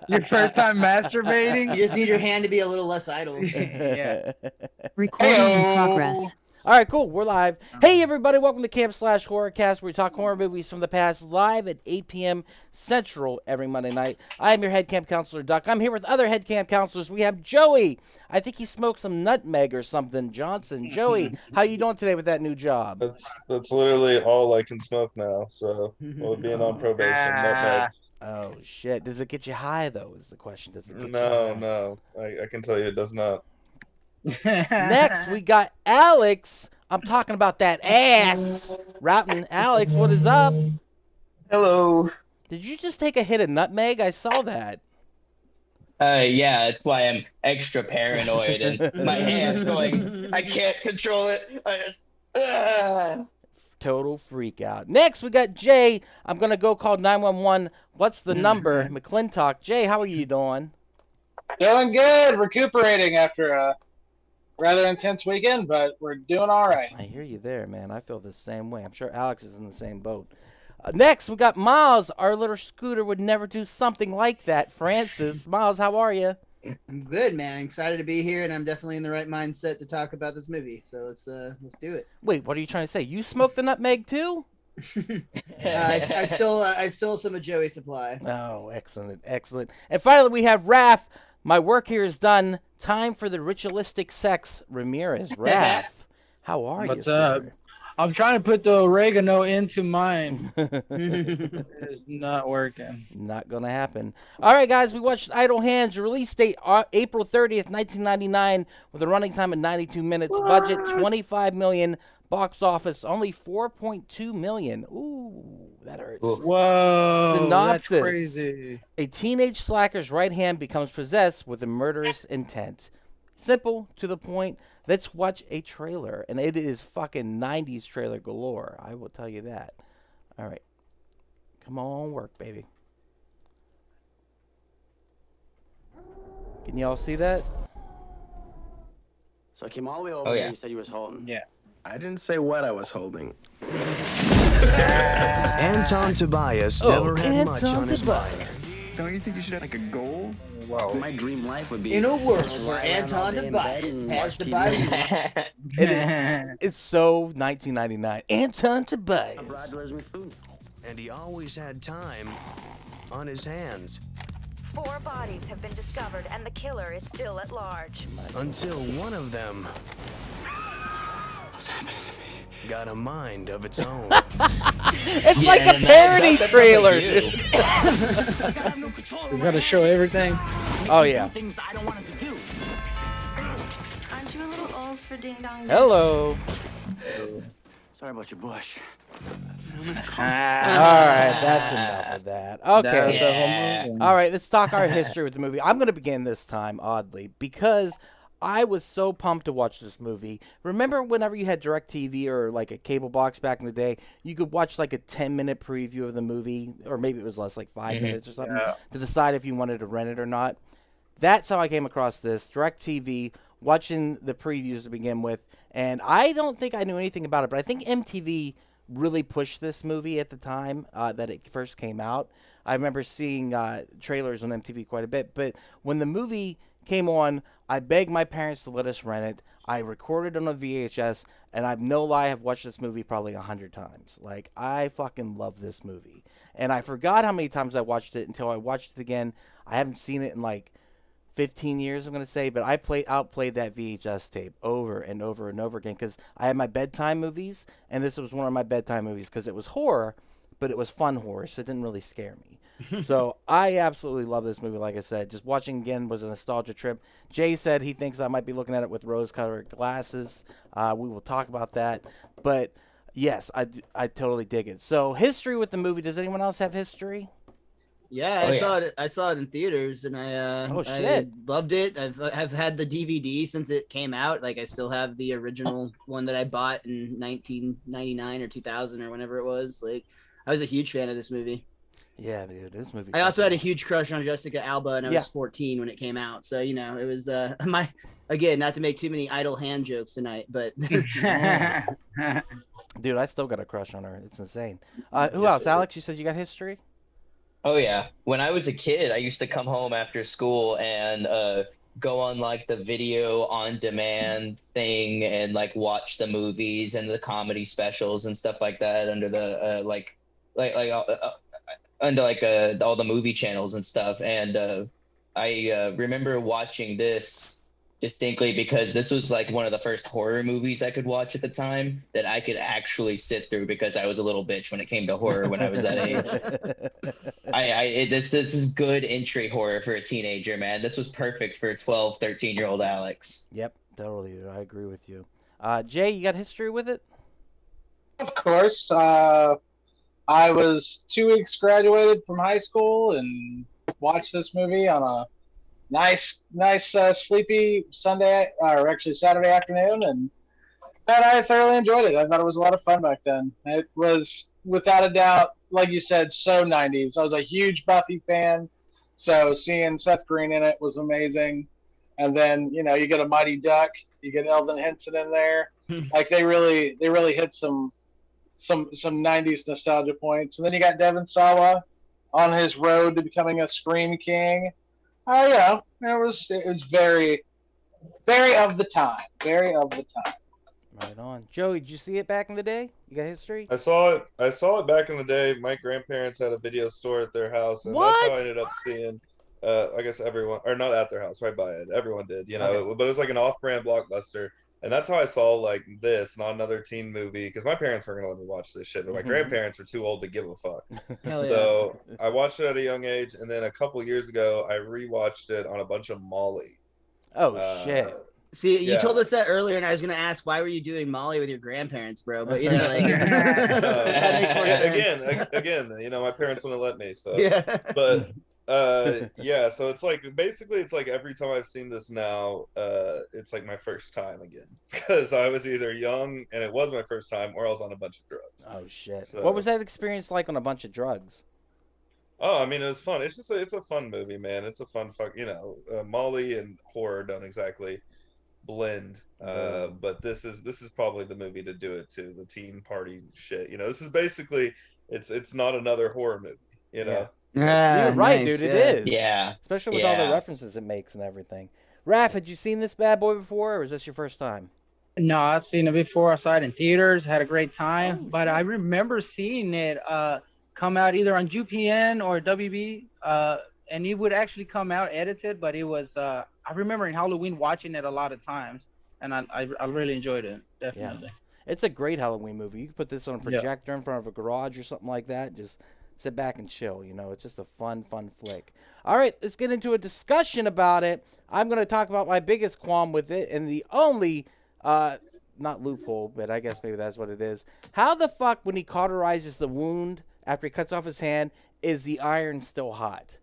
Your first time masturbating? You just need your hand to be a little less idle. Yeah. Recording in Heyo. progress. All right, cool. We're live. Hey, everybody. Welcome to Camp Slash Horrorcast, where we talk horror movies from the past live at 8 p.m. Central every Monday night. I am your head camp counselor, Duck. I'm here with other head camp counselors. We have Joey. I think he smoked some nutmeg or something. Johnson. Joey, how you doing today with that new job? That's literally all I can smoke now. So we'll being on probation. Nutmeg. Oh, shit. Does it get you high, though, is the question. Does it get you high? No. I can tell you it does not. Next, we got Alex. I'm talking about that ass. Rapping. Alex, what is up? Hello. Did you just take a hit of nutmeg? I saw that. Yeah, that's why I'm extra paranoid and my hand's going, I can't control it. Total freak out. Next, we got Jay. I'm going to go call 911. What's the number? McClintock. Jay, how are you doing? Doing good. Recuperating after a rather intense weekend, but we're doing all right. I hear you there, man. I feel the same way. I'm sure Alex is in the same boat. Next, we got Miles. Our little scooter would never do something like that. Francis. Miles, how are you? I'm good, man. Excited to be here, and I'm definitely in the right mindset to talk about this movie. So let's do it. Wait, what are you trying to say? You smoked the nutmeg too? I stole some of Joey's supply. Oh, excellent, excellent. And finally, we have Raph. My work here is done. Time for the ritualistic sex. Ramirez. Raph, how are you, What's up? sir? I'm trying to put the oregano into mine. It's not working. Not gonna happen. All right, guys, we watched Idle Hands. Release date April 30th, 1999, with a running time of 92 minutes. Budget $25 million. Box office only $4.2 million. Ooh, that hurts. Whoa, Synopsis. that's crazy. A teenage slacker's right hand becomes possessed with a murderous intent. Simple, to the point. Let's watch a trailer. And it is fucking 90s trailer galore. I will tell you that. All right. Come on, work, baby. Can y'all see that? So I came all the way over Oh, here. yeah. You said you was holding. Yeah. I didn't say what I was holding. Anton Tobias never had much on his mind. Don't you think you should have like a goal? Whoa. My dream life would be In a world to where lie around all Anton day in bed Tobias and has watch to TV. buy It's so 1999. Anton I Tobias. brought delivers me food. And he always had time on his hands 4 bodies have been discovered, and the killer is still at large. until one of them got a mind of its own. It's like a parody trailer. Like We gotta show everything. Oh, yeah. Things I don't want it to do. Aren't you a little old for ding dong? Hello. Sorry about your bush. All right, that's enough of that. Okay. Yeah. All right, let's talk our history with the movie. I'm going to begin this time, oddly, because I was so pumped to watch this movie. Remember whenever you had DirecTV or like a cable box back in the day, you could watch like a 10-minute preview of the movie, or maybe it was less, like 5 minutes or something, to decide if you wanted to rent it or not. That's how I came across this, DirecTV, watching the previews to begin with, and I don't think I knew anything about it, but I think MTV really pushed this movie at the time that it first came out. I remember seeing trailers on MTV quite a bit, but when the movie came on, I begged my parents to let us rent it. I recorded on a VHS, and I've no lie, I've watched this movie probably 100 times. Like, I fucking love this movie. And I forgot how many times I watched it until I watched it again. I haven't seen it in like 15 years, I'm going to say, but I outplayed that VHS tape over and over and over again because I had my bedtime movies, and this was one of my bedtime movies because it was horror, but it was fun horror, so it didn't really scare me. So I absolutely love this movie, like I said. Just watching again was a nostalgia trip. Jay said he thinks I might be looking at it with rose-colored glasses. We will talk about that. But, yes, I totally dig it. So, history with the movie. Does anyone else have history? Yeah, I saw it in theaters, and I loved it. I've had the DVD since it came out. Like, I still have the original one that I bought in 1999 or 2000 or whenever it was. Like, I was a huge fan of this movie. Yeah, dude, this movie. I also had a huge crush on Jessica Alba, and I was 14 when it came out. So, you know, it was again, not to make too many idle hand jokes tonight, but dude, I still got a crush on her. It's insane. Who else? Alex, you said you got history? Oh yeah. When I was a kid, I used to come home after school and go on like the video on demand thing and like watch the movies and the comedy specials and stuff like that under the under like all the movie channels and stuff. And I remember watching this distinctly because this was like one of the first horror movies I could watch at the time that I could actually sit through because I was a little bitch when it came to horror when I was that age. This is good entry horror for a teenager, man. This was perfect for 12, 13-year-old Alex. Yep, totally. I agree with you. Jay, you got history with it? Of course. I was 2 weeks graduated from high school and watched this movie on a nice, sleepy Sunday, or actually Saturday afternoon, and I thoroughly enjoyed it. I thought it was a lot of fun back then. It was, without a doubt, like you said, so 90s. I was a huge Buffy fan, so seeing Seth Green in it was amazing. And then, you get a Mighty Duck, you get Elvin Henson in there. Like they really hit some 90s nostalgia points. And then you got Devon Sawa on his road to becoming a Scream King. It was very, very of the time. Very of the time. Right on. Joey, did you see it back in the day? You got history? I saw it back in the day. My grandparents had a video store at their house, and that's how I ended up seeing. I guess everyone, or not at their house, right by it. Everyone did, Okay. But it was like an off-brand Blockbuster, and that's how I saw like this, not another teen movie, because my parents weren't gonna let me watch this shit, but my grandparents were too old to give a fuck. So I watched it at a young age, and then a couple years ago, I rewatched it on a bunch of Molly. Oh shit. See, you told us that earlier, and I was going to ask, why were you doing Molly with your grandparents, bro? But, that makes more sense. Again, my parents wouldn't let me, so. Yeah. But, so it's like, basically, it's like every time I've seen this now, it's like my first time again. Because I was either young, and it was my first time, or I was on a bunch of drugs. Oh, shit. So, what was that experience like on a bunch of drugs? Oh, I mean, it was fun. It's just, it's a fun movie, man. It's a fun, Molly and horror don't exactly blend, but this is probably the movie to do it too. The teen party shit, this is basically it's not another horror movie, Yeah, you're right, nice, dude. It is. Yeah, especially with all the references it makes and everything. Raph, had you seen this bad boy before, or was this your first time? No, I've seen it before. I saw it in theaters, had a great time. But I remember seeing it come out either on GPN or WB, and it would actually come out edited, but it was I remember in Halloween watching it a lot of times, and I really enjoyed it, definitely. Yeah. It's a great Halloween movie. You can put this on a projector in front of a garage or something like that. Just sit back and chill. It's just a fun flick. All right, let's get into a discussion about it. I'm going to talk about my biggest qualm with it, and the only, not loophole, but I guess maybe that's what it is. How the fuck, when he cauterizes the wound after he cuts off his hand, is the iron still hot?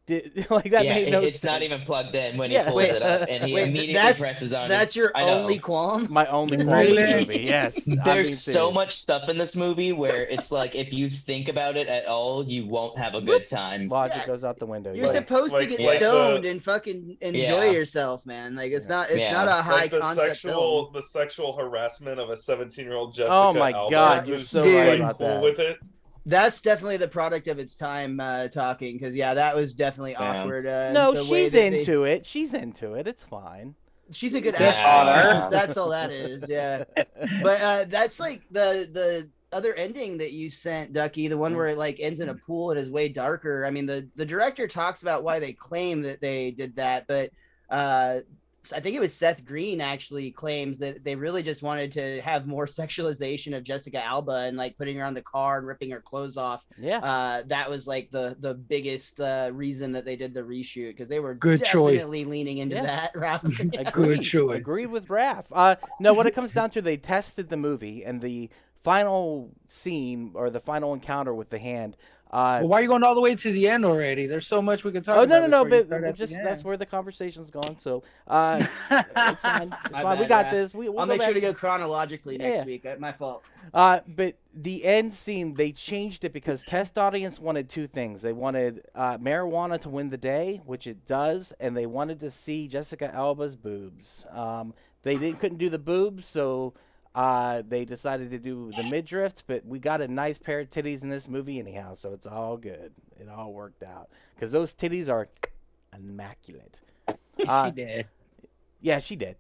Made no sense. It's not even plugged in when he pulls it up, and he immediately presses on it. That's your only qualm? My only qualm with the movie, yes. There's so much stuff in this movie where it's like, if you think about it at all, you won't have a good time. Logic goes out the window. You're supposed to get stoned and fucking enjoy yourself, man. Like, it's not a high concept film. The sexual harassment of a 17-year-old Jessica Alba, God, you're so right about cool that. with it. That's definitely the product of its time, talking, because that was definitely awkward. No, she's into it. She's into it. It's fine. She's a good actress. That's all that is. Yeah, but that's like the other ending that you sent, Ducky, the one where it like ends in a pool and is way darker. I mean, the director talks about why they claim that they did that, but I think it was Seth Green actually claims that they really just wanted to have more sexualization of Jessica Alba and like putting her on the car and ripping her clothes off. Yeah. That was like the biggest reason that they did the reshoot, because they were Good definitely leaning into that route. Agreed with Raph. No, what it comes down to, they tested the movie, and the final scene or the final encounter with the hand. Well, why are you going all the way to the end already? There's so much we can talk about. No, but just that's where the conversation's going. So it's fine. It's fine. We got this. I'll make sure to go chronologically next week. My fault. But the end scene, they changed it because test audience wanted two things. They wanted marijuana to win the day, which it does, and they wanted to see Jessica Alba's boobs. They couldn't do the boobs, so They decided to do the midriff, but we got a nice pair of titties in this movie anyhow, so it's all good. It all worked out because those titties are immaculate. She did. Yeah, she did.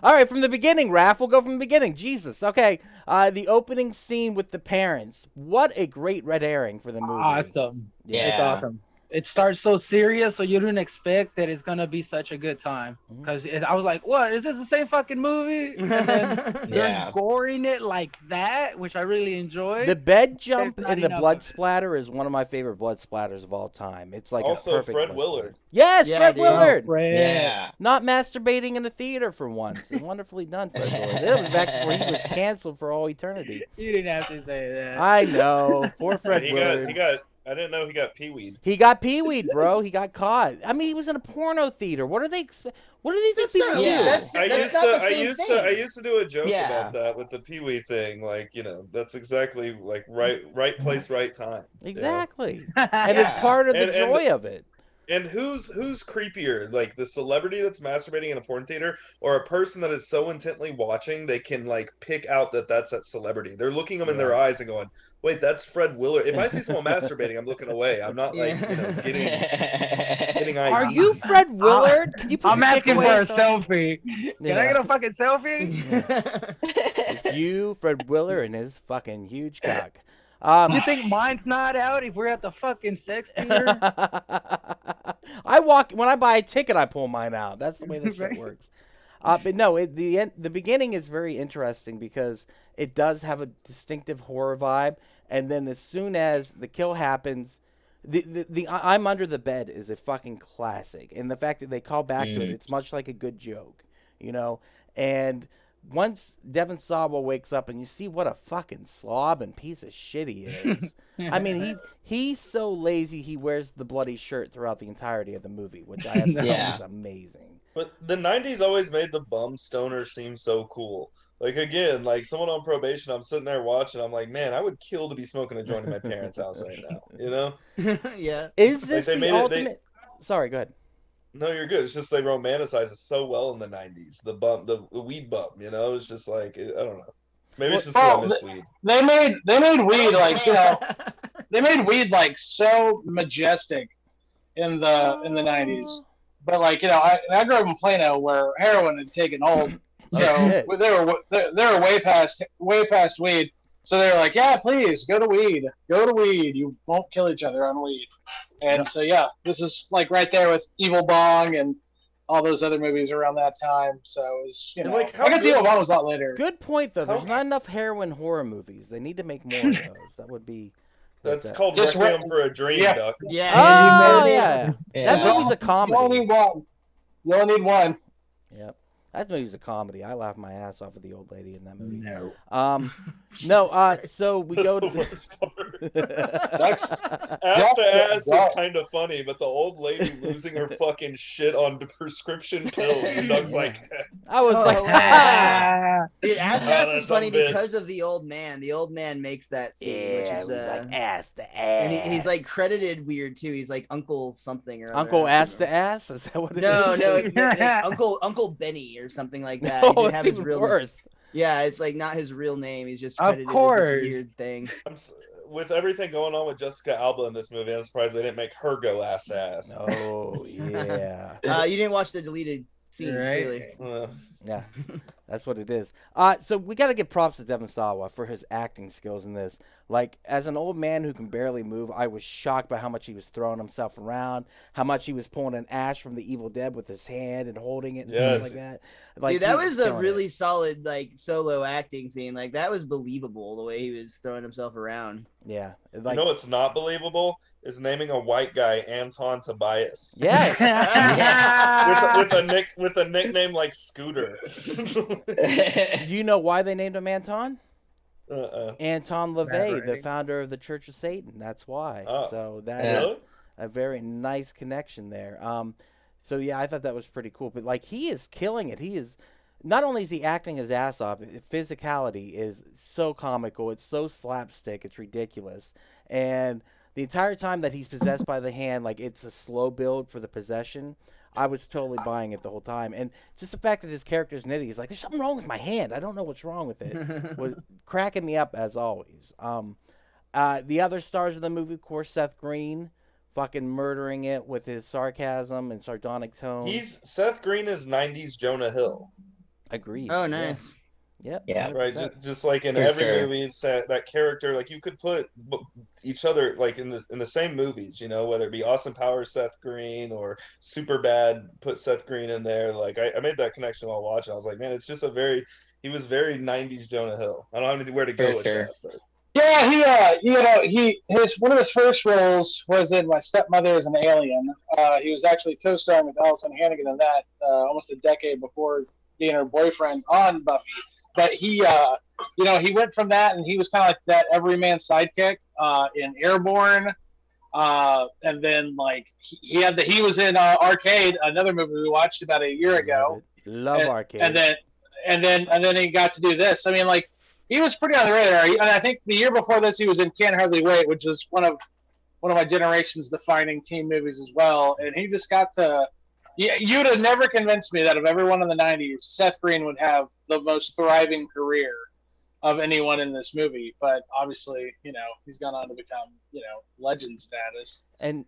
All right, from the beginning, Raph. We'll go from the beginning. Jesus. Okay. The opening scene with the parents. What a great red herring for the movie. Awesome. Yeah. It's awesome. It starts so serious, so you didn't expect that it's gonna be such a good time. Because I was like, "What? Is this the same fucking movie?" And then there's goring it like that, which I really enjoyed. The bed jump and the blood splatter is one of my favorite blood splatters of all time. It's like also a perfect Fred blood Willard. splatter. Yes, Yeah, Fred dude. Willard. Oh, Fred. Yeah. Not masturbating in a theater for once. Wonderfully done, Fred Willard. That was back before he was canceled for all eternity. You didn't have to say that. I know. Poor Fred Willard. I didn't know he got peeweed. He got peeweed, bro. He got caught. I mean, he was in a porno theater. What do they expect? What do they think people do? I used to do a joke about that with the peewee thing. Like, you know, that's exactly like right place, right time. Exactly. And it's part of the joy of it. And who's creepier, like the celebrity that's masturbating in a porn theater, or a person that is so intently watching they can like pick out that that's that celebrity? They're looking them in their eyes and going, "Wait, that's Fred Willard." If I see someone masturbating, I'm looking away. I'm not like getting IDs. Are you Fred Willard? Can you? I'm asking for a selfie. Can I get a fucking selfie? It's you, Fred Willard, and his fucking huge cock. You think mine's not out if we're at the fucking sex theater? When I buy a ticket, I pull mine out. That's the way this shit works. But no, the beginning is very interesting because it does have a distinctive horror vibe, and then as soon as the kill happens, the I'm under the bed is a fucking classic, and the fact that they call back to it, it's much like a good joke, you know, and. Once Devon Sawa wakes up and you see what a fucking slob and piece of shit he is. I mean, he's so lazy he wears the bloody shirt throughout the entirety of the movie, which I have found is amazing. But the 90s always made the bum stoner seem so cool. Like, again, like someone on probation, I'm sitting there watching, I'm like, man, I would kill to be smoking a joint in my parents' house right now, you know? Yeah. Is this the ultimate... Sorry, go ahead. No, you're good. It's just they romanticize it so well in the 90s. The bum, the weed bum, you know? It's just like, I don't know. Maybe it's just I miss weed. They made weed like, you know, they made weed like so majestic in the 90s. But like, you know, I grew up in Plano where heroin had taken hold. So they were way past weed. So they were like, yeah, please go to weed. You won't kill each other on weed. And so, yeah, this is like right there with Evil Bong and all those other movies around that time. So it was, you know, like, I guess Evil Bong was a lot later. Good point, though. There's not enough heroin horror movies. They need to make more of those. That would be... That's called Requiem for a Dream, Duck. Yeah. Oh, yeah. That movie's a comedy. You only need one. Yep. That movie's a comedy. I laughed my ass off at the old lady in that movie. No. So we go to... Ass to ass is kind of funny, but the old lady losing her fucking shit on prescription pills, and Doug's like... I was like... Dude, ass to ass is funny because of the old man. The old man makes that scene, which is like ass to ass. And he's like credited weird, too. He's like Uncle something or other. Uncle Ass to Ass? Is that what it is? No, Uncle Benny or something like that. No, he didn't it's have even his real worse. Yeah, it's like not his real name. He's just credited as this weird thing. With everything going on with Jessica Alba in this movie, I'm surprised they didn't make her go ass to ass. Oh, yeah. You didn't watch the deleted scenes, really. Yeah, that's what it is. So we got to give props to Devon Sawa for his acting skills in this. Like, as an old man who can barely move, I was shocked by how much he was throwing himself around, how much he was pulling an ash from the Evil Dead with his hand and holding it and stuff like that. Like, dude, that was a really solid, like, solo acting scene. Like, that was believable, the way he was throwing himself around. Yeah. Like, you know what's not believable? Is naming a white guy Anton Tobias. Yeah. With a nickname like Scooter. Do you know why they named him Anton? Anton LaVey, the founder of the Church of Satan. That's why. So that is a very nice connection there. So yeah, I thought that was pretty cool. But like, he is killing it. He is not only is he acting his ass off, physicality is so comical. It's so slapstick. It's ridiculous. And the entire time that he's possessed by the hand, like, it's a slow build for the possession. I was totally buying it the whole time. And just the fact that his character's nitty, he's like, there's something wrong with my hand. I don't know what's wrong with it. Was cracking me up as always. The other stars of the movie, of course, Seth Green, fucking murdering it with his sarcasm and sardonic tone. Seth Green is 90s Jonah Hill. Agreed. Oh, nice. Yep. Yeah. 100%. Right. Just like in For every sure. movie, it's that character. Like you could put each other like in the same movies. You know, whether it be Austin Powers, Seth Green, or Superbad, put Seth Green in there. Like I made that connection while watching. I was like, man, it's just he was very 90s Jonah Hill. I don't have anywhere to go For with sure. that. But. Yeah, one of his first roles was in My Stepmother as an Alien. He was actually co-starring with Allison Hannigan in that almost a decade before being her boyfriend on Buffy. But he went from that, and he was kind of like that everyman sidekick in Airborne, and then like he was in Arcade, another movie we watched about a year ago. Love Arcade. And then he got to do this. I mean, like he was pretty on the radar. And I think the year before this, he was in Can't Hardly Wait, which is one of my generation's defining teen movies as well. And he just got to. You'd have never convinced me that of everyone in the 90s, Seth Green would have the most thriving career of anyone in this movie. But obviously, he's gone on to become, legend status. And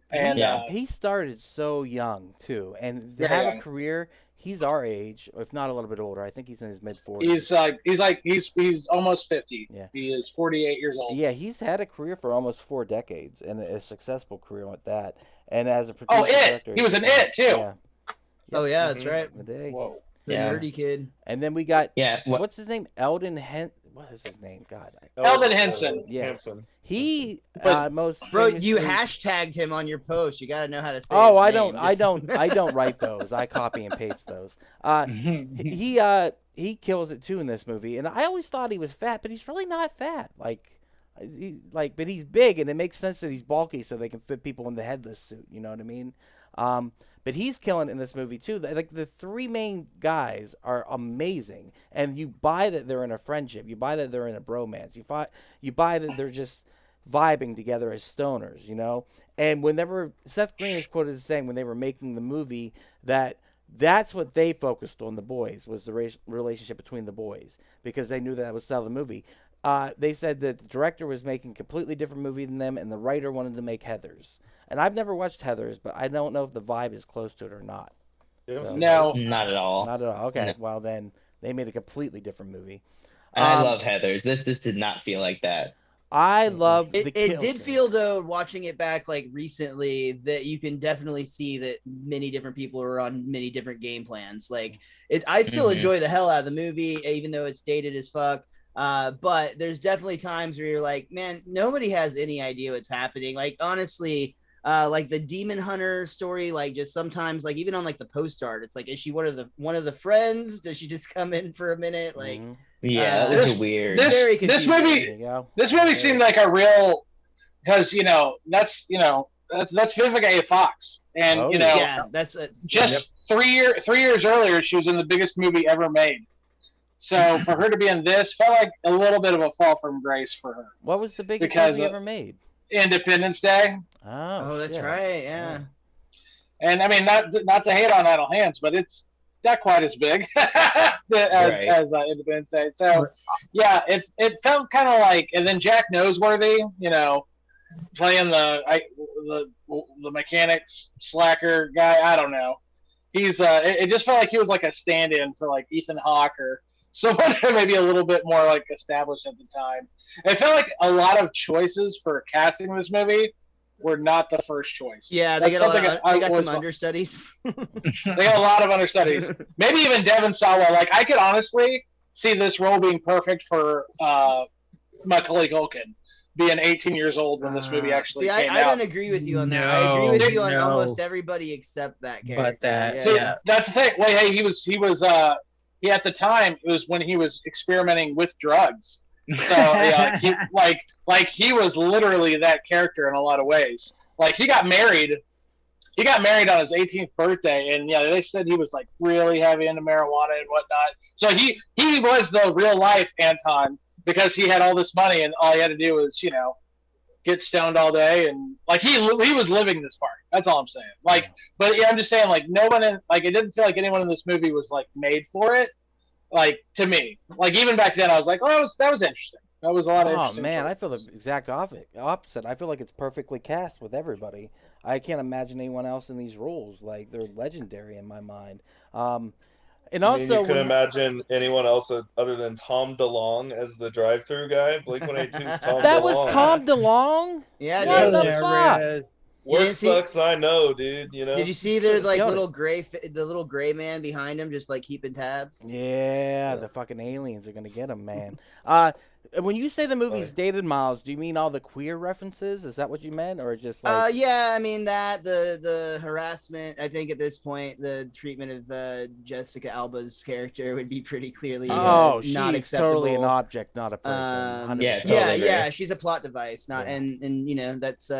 he started so young, too. And to have a career, he's our age, if not a little bit older. I think he's in his mid-40s. He's almost 50. Yeah. He is 48 years old. Yeah, he's had a career for almost 4 decades, and a successful career with that. And as a producer, director, he was in It, too. Yeah. Oh yeah, that's right. Whoa. The nerdy kid. And then we got what's his name? Eldon What is his name? God. Eldon Henson. Yeah. Henson. He most bro, you famously- hashtagged him on your post. You got to know how to say. Oh, his I name. don't write those. I copy and paste those. He kills it too in this movie, and I always thought he was fat, but he's really not fat. But he's big, and it makes sense that he's bulky, so they can fit people in the headless suit. You know what I mean? But he's killing it in this movie too. Like the 3 main guys are amazing, and you buy that they're in a friendship. You buy that they're in a bromance. You buy that they're just vibing together as stoners, And whenever Seth Green is quoted as saying when they were making the movie that's what they focused on, the boys, was the relationship between the boys, because they knew that would sell the movie. They said that the director was making a completely different movie than them, and the writer wanted to make Heathers. And I've never watched Heathers, but I don't know if the vibe is close to it or not. No. Not at all. Not at all. Okay, No. Well then, they made a completely different movie. And I love Heathers. This did not feel like that. I love the It kill did scene. feel, though, watching it back like recently, that you can definitely see that many different people are on many different game plans. Like I still enjoy the hell out of the movie, even though it's dated as fuck. But there's definitely times where you're like, man, nobody has any idea what's happening. Like, honestly, like the Demon Hunter story, like just sometimes, like even on like the post art, it's like, is she one of the friends? Does she just come in for a minute? Like, yeah, that was weird. This movie seemed like a real, because that's Vivica A. Fox, and that's just 3 years earlier she was in the biggest movie ever made. So for her to be in this felt like a little bit of a fall from grace for her. What was the biggest movie ever made? Independence Day. Oh, that's right. Yeah. And I mean, not to hate on Idle Hands, but it's not quite as big as Independence Day. So yeah, it felt kind of like, and then Jack Noseworthy, playing the mechanics slacker guy. I don't know. He's it just felt like he was like a stand-in for like Ethan Hawke or someone maybe a little bit more like established at the time. It felt like a lot of choices for casting this movie were not the first choice. Yeah, they got some understudies. They got a lot of understudies. Maybe even Devon Sawa. Like I could honestly see this role being perfect for Macaulay Culkin, being 18 years old when this movie actually came out. I don't agree with you on that. I agree with you on almost everybody except that character. But that's the thing. Wait, hey, he at the time, it was when he was experimenting with drugs. So he was literally that character in a lot of ways. Like he got married on his 18th birthday, and they said he was like really heavy into marijuana and whatnot. So he was the real life Anton, because he had all this money and all he had to do was, he get stoned all day, and like he was living this part. That's all I'm saying. Like, but yeah, I'm just saying, like, no one in, like, it didn't feel like anyone in this movie was like made for it. Like, to me, like, even back then, I was like, oh, that was interesting. That was a lot of interesting. Oh man, choices. I feel the exact opposite. I feel like it's perfectly cast with everybody. I can't imagine anyone else in these roles. Like, they're legendary in my mind. And also, you couldn't imagine anyone else other than Tom DeLonge as the drive-through guy. Blink-182's Tom DeLonge. That was Tom DeLonge? Yeah, what the fuck? Work sucks, I know, dude. You know. Did you see there's like the little gray man behind him, just like keeping tabs? Yeah, the fucking aliens are gonna get him, man. When you say the movie's dated, Miles, do you mean all the queer references? Is that what you meant, or just like? Yeah, I mean that the harassment. I think at this point the treatment of Jessica Alba's character would be pretty clearly not she's acceptable. Totally an object, not a person. Yeah, she's a plot device, not and you know that's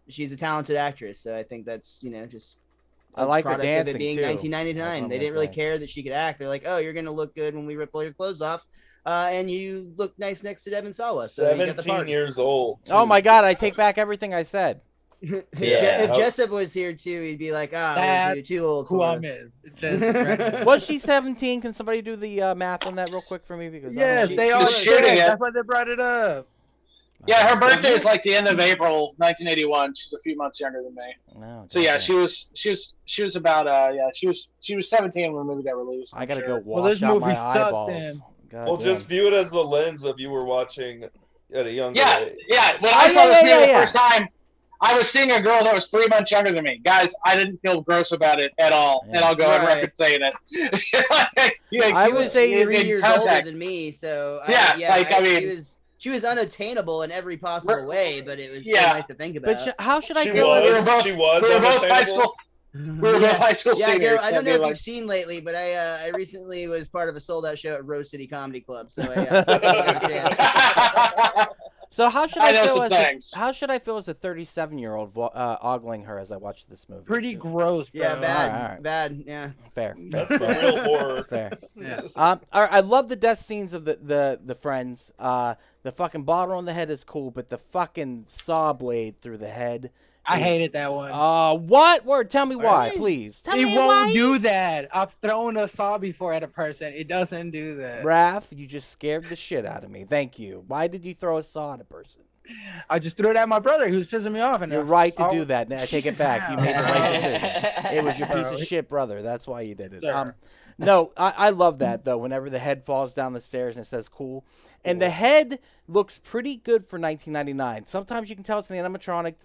she's a talented actress, so I think that's just. I like her dancing of it being too. 1999, they didn't really care that she could act. They're like, oh, you're gonna look good when we rip all your clothes off. And you look nice next to Devin Sawa. So 17 years old. Too. Oh my God! I take back everything I said. If Jessup was here too, he'd be like, we're too old for us. Was she 17? Can somebody do the math on that real quick for me? Because they are shooting. That's why they brought it up. Yeah, her birthday is like the end of April 1981. She's a few months younger than me. No, so yeah, she was about she was 17 when the movie got released. I gotta go wash out my eyeballs. Well, just view it as the lens of you were watching at a younger age. Yeah. When I saw this movie the first time, I was seeing a girl that was 3 months younger than me. Guys, I didn't feel gross about it at all, and I'll go on record saying it. I would say 3 years older than me, so I mean, she was unattainable in every possible way, but it was so nice to think about. But how should I feel? She was unattainable. We were both high school seniors. I don't know if you've seen lately, but I recently was part of a sold-out show at Rose City Comedy Club, so So how should I feel as a 37-year-old ogling her as I watch this movie? Pretty gross, bro. Yeah, bad, all right. bad. Yeah, fair. That's the real horror. Fair. Yeah. All right, I love the death scenes of the friends. The fucking bottle on the head is cool, but the fucking saw blade through the head. I hated that one. What? Word? Tell me why, please. Tell me why. It won't do that. I've thrown a saw before at a person. It doesn't do that. Raph, you just scared the shit out of me. Thank you. Why did you throw a saw at a person? I just threw it at my brother. He was pissing me off. And you're right to do that. I take it back. You made the right decision. It was your piece of shit brother. That's why you did it. No, I love that, though, whenever the head falls down the stairs and it says cool. And the head looks pretty good for 1999. Sometimes you can tell it's an animatronic,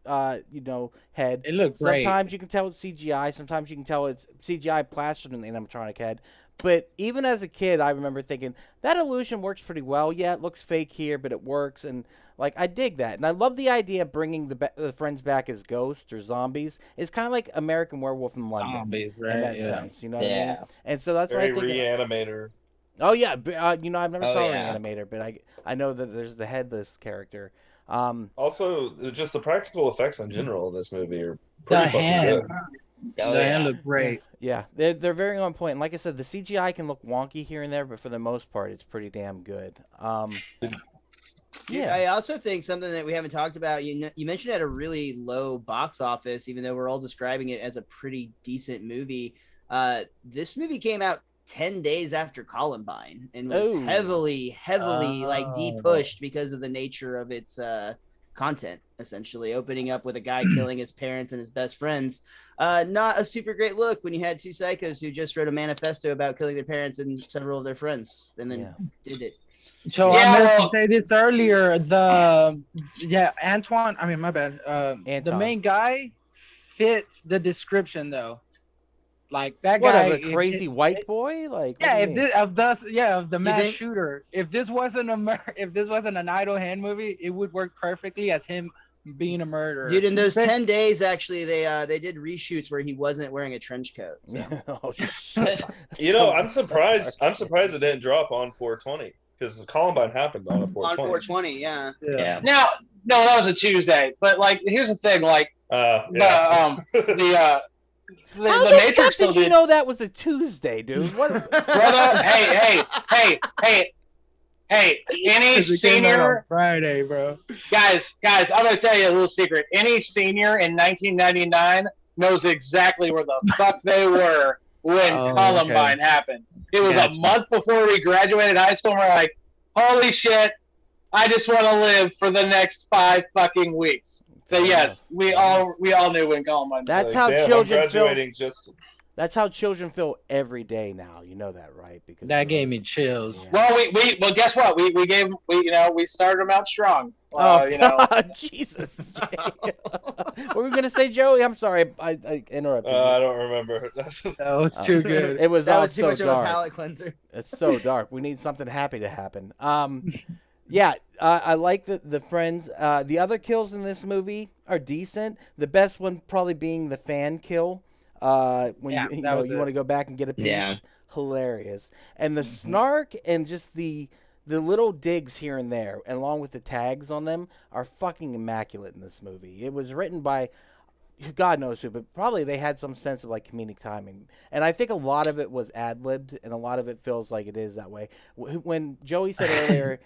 head. It looks great. Sometimes you can tell it's CGI. Sometimes you can tell it's CGI plastered in the animatronic head. But even as a kid, I remember thinking, that illusion works pretty well. Yeah, it looks fake here, but it works. And, I dig that. And I love the idea of bringing the friends back as ghosts or zombies. It's kind of like American Werewolf in London. Zombies, right? In that sense, you know what I mean? And so that's very why I think... Reanimator. Oh, yeah. I've never saw Reanimator, but I know that there's the headless character. Also, just the practical effects in general in this movie are pretty fucking good. The hand looked great. Yeah, they're very on point. And like I said, the CGI can look wonky here and there, but for the most part, it's pretty damn good. Yeah, I also think something that we haven't talked about. You mentioned it had a really low box office, even though we're all describing it as a pretty decent movie. This movie came out 10 days after Columbine and was heavily de-pushed because of the nature of its content, essentially opening up with a guy killing his parents and his best friends. Not a super great look when you had two psychos who just wrote a manifesto about killing their parents and several of their friends and then did it. So I meant to say this earlier. Antoine. I mean, my bad. The main guy fits the description though. Like that guy, a crazy white boy. Like of the mass shooter. If this wasn't an idle hand movie, it would work perfectly as him being a murderer. Dude, in those 10 days, actually, they did reshoots where he wasn't wearing a trench coat. So. Oh, shit. I'm surprised. I'm surprised it didn't drop on 420 because Columbine happened on a 420. On 420, yeah. Now, no, that was a Tuesday. But here's the thing, How the Matrix did you know that was a Tuesday, dude? What? Brother, hey. Hey, any 'Cause it came out on senior Friday, bro. guys, I'm gonna tell you a little secret. Any senior in 1999 knows exactly where the fuck they were when Columbine happened. It was a month before we graduated high school, and we're like, holy shit, I just want to live for the next 5 fucking weeks. So yes, we all knew when Columbine. That's Like, how damn, children I'm graduating feel. just. That's how children feel every day now. You know that, right? Because That gave me chills. Yeah. Well, guess what? We started them out strong. God, Jesus! What were we gonna say, Joey? I'm sorry, I interrupted. I don't remember. That was too good. It was That all was too so much of dark. a palate cleanser. It's so dark. We need something happy to happen. Yeah, I like the friends. The other kills in this movie are decent. The best one probably being the fan kill. When you want to go back and get a piece. Yeah. Hilarious. And the snark and just the little digs here and there, along with the tags on them, are fucking immaculate in this movie. It was written by God knows who, but probably they had some sense of like comedic timing. And I think a lot of it was ad-libbed, and a lot of it feels like it is that way. When Joey said earlier,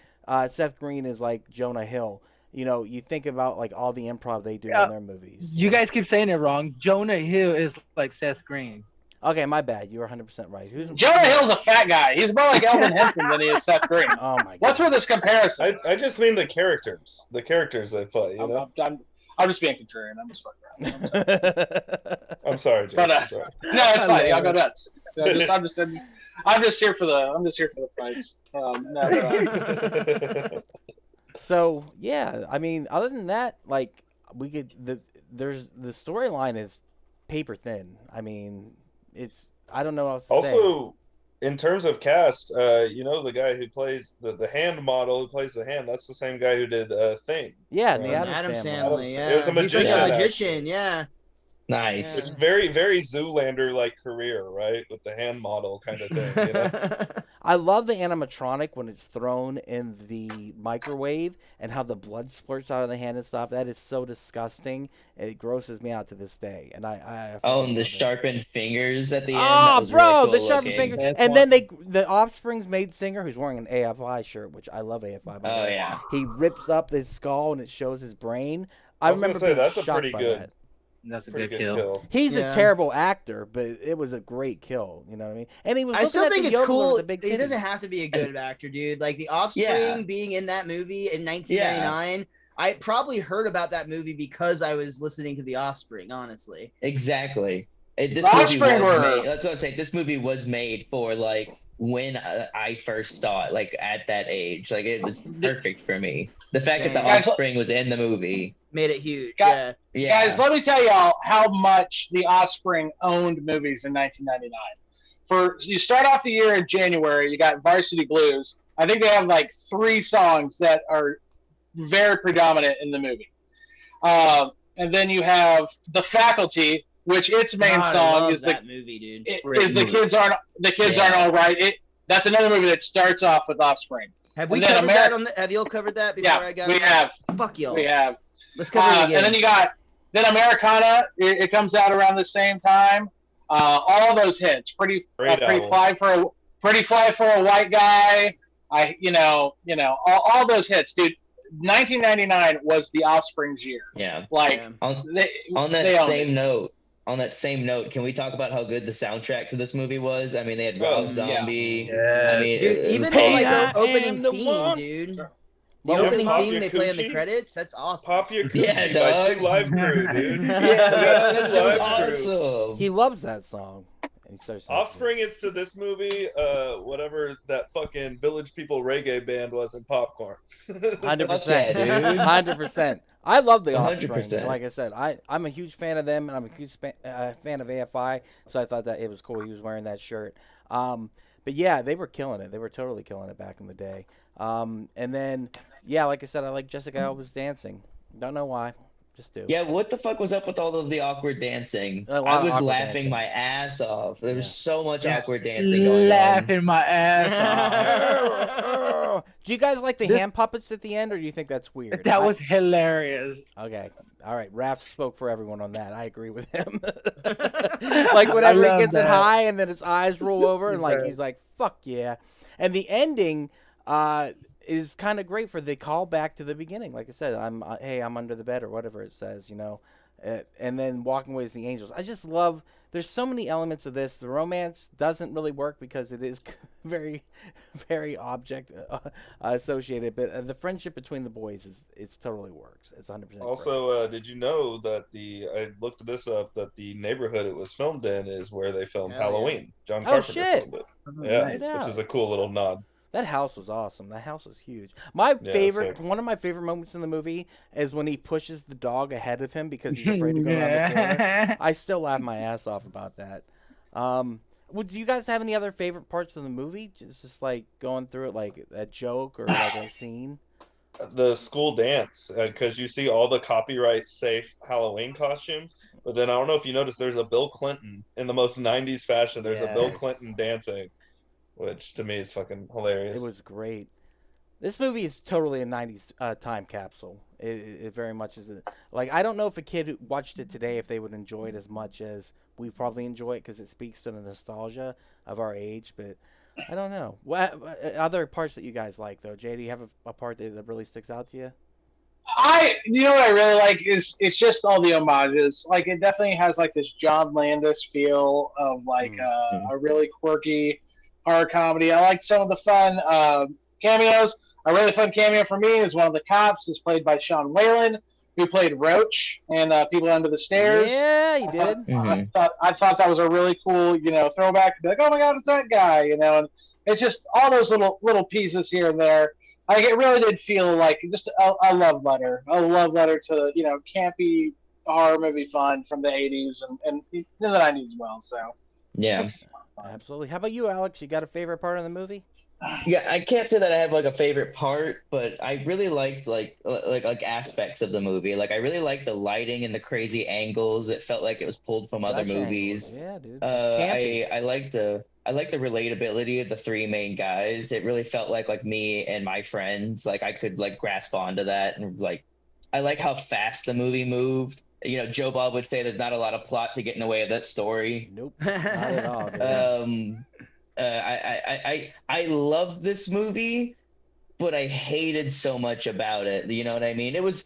Seth Green is like Jonah Hill, you know, you think about like all the improv they do in their movies. You guys keep saying it wrong. Jonah Hill is like Seth Green. Okay, my bad. You're 100% right. Jonah Hill's a fat guy. He's more like Elvin Henson than he is Seth Green. Oh my God. What's with this comparison? I just mean the characters they play. You know. I'm just being contrarian. I'm just fucking around. I'm sorry, Jay. But, I'm sorry. No, it's fine. Y'all go nuts. I'm just here for the fights. So yeah, I mean, other than that, like there's the storyline is paper thin. I mean, I don't know what else to say. Also, in terms of cast, the guy who plays the hand model who plays the hand, that's the same guy who did Thing. Yeah, the Addams Family. Yeah. It was a magician. He's like a magician, yeah. Nice. It's very, very Zoolander-like career, right? With the hand model kind of thing. You know? I love the animatronic when it's thrown in the microwave and how the blood splurts out of the hand and stuff. That is so disgusting. It grosses me out to this day. And and the sharpened fingers at the end. Oh, that was bro, really cool the sharpened looking. fingers. And then the Offspring's maid singer, who's wearing an AFI shirt, which I love AFI. Oh, yeah. He rips up his skull and it shows his brain. I was remember gonna say, being that's a shocked pretty by good. that. That's a Pretty good good kill. He's a terrible actor, but it was a great kill. You know what I mean? And he was. I still think it's cool. He He doesn't have to be a good actor, dude. Like the Offspring being in that movie in 1999. I probably heard about that movie because I was listening to The Offspring. Honestly, Exactly. That's what I'm saying. This movie was made for like when I first saw it, like at that age. Like it was perfect for me. The fact that the Offspring was in the movie made it huge. Yeah. Yeah. Guys, let me tell y'all how much the Offspring owned movies in 1999. You start off the year in January, you got Varsity Blues. I think they have like 3 songs that are very predominant in the movie. And then you have The Faculty, which its main song is that movie, dude. The Kids Aren't All Right. That's another movie that starts off with Offspring. Have we covered that have y'all covered that before I got we have. Fuck y'all. We have. Let's cover it again. And then you got Americana. It comes out around the same time. All those hits. Pretty Fly for a White Guy. All those hits, dude. 1999 was the Offspring's year. Yeah. Like on that same note, can we talk about how good the soundtrack to this movie was? I mean, they had Rob Zombie. Yeah. I mean, Dude, even the opening theme, dude. The opening theme they play in the credits, that's awesome. Pop Yakuchi by 2 Live Crew, dude. That's awesome. He loves that song. Offspring is to this movie whatever that fucking Village People reggae band was in Popcorn. 100%, dude. 100%. I love the Offspring. Like I said, I'm a huge fan of them, and I'm a huge fan of AFI, so I thought that it was cool he was wearing that shirt. But yeah, they were killing it. They were totally killing it back in the day. And then, yeah, like I said, I like Jessica Alba's dancing. Don't know why. Just do. Yeah, what the fuck was up with all of the awkward dancing? I was laughing my ass off. There was so much awkward dancing going on. Laughing my ass off. Do you guys like the hand puppets at the end, or do you think that's weird? That was hilarious. Okay. All right. Raph spoke for everyone on that. I agree with him. Like whenever he gets it high and then his eyes roll over and like he's like, fuck yeah. And the ending, is kind of great for the call back to the beginning. Like I said, I'm under the bed or whatever it says, and then walking away as the angels. I just love. There's so many elements of this. The romance doesn't really work because it is very, very object associated. But the friendship between the boys it's totally works. It's 100%. Also, did you know that I looked this up, that the neighborhood it was filmed in is where they filmed Halloween. Yeah. John Carpenter filmed it. Yeah, which is a cool little nod. That house was awesome. That house was huge. One of my favorite moments in the movie is when he pushes the dog ahead of him because he's afraid to go around the corner. I still laugh my ass off about that. Do you guys have any other favorite parts of the movie? Just like going through it, like a joke or like a scene? The school dance, because you see all the copyright safe Halloween costumes, but then I don't know if you noticed, there's a Bill Clinton in the most 90s fashion. There's a Bill Clinton dancing, which to me is fucking hilarious. It was great. This movie is totally a 90s time capsule. It very much is. I don't know if a kid who watched it today, if they would enjoy it as much as we probably enjoy it, because it speaks to the nostalgia of our age, but I don't know. What other parts that you guys like, though? Jay, do you have a part that really sticks out to you? You know what I really like is it's just all the homages. Like, it definitely has like this John Landis feel of like a really quirky horror comedy. I like some of the fun cameos. A really fun cameo for me is one of the cops is played by Sean Whalen, who played Roach and People Under the Stairs. Yeah, he did. I thought that was a really cool, throwback. Be like, oh my God, it's that guy, And it's just all those little pieces here and there. Like, it really did feel like just a love letter to campy horror movie fun from the 80s and in the 90s as well. So yeah, absolutely. How about you, Alex? You got a favorite part of the movie? Yeah, I can't say that I have like a favorite part, but I really liked like aspects of the movie. Like, I really liked the lighting and the crazy angles. It felt like it was pulled from other movies. Yeah, dude. I liked the relatability of the three main guys. It really felt like me and my friends. Like, I could like grasp onto that, and like I like how fast the movie moved. Joe Bob would say there's not a lot of plot to get in the way of that story. Nope, not at all. Dude. I love this movie, but I hated so much about it. You know what I mean? It was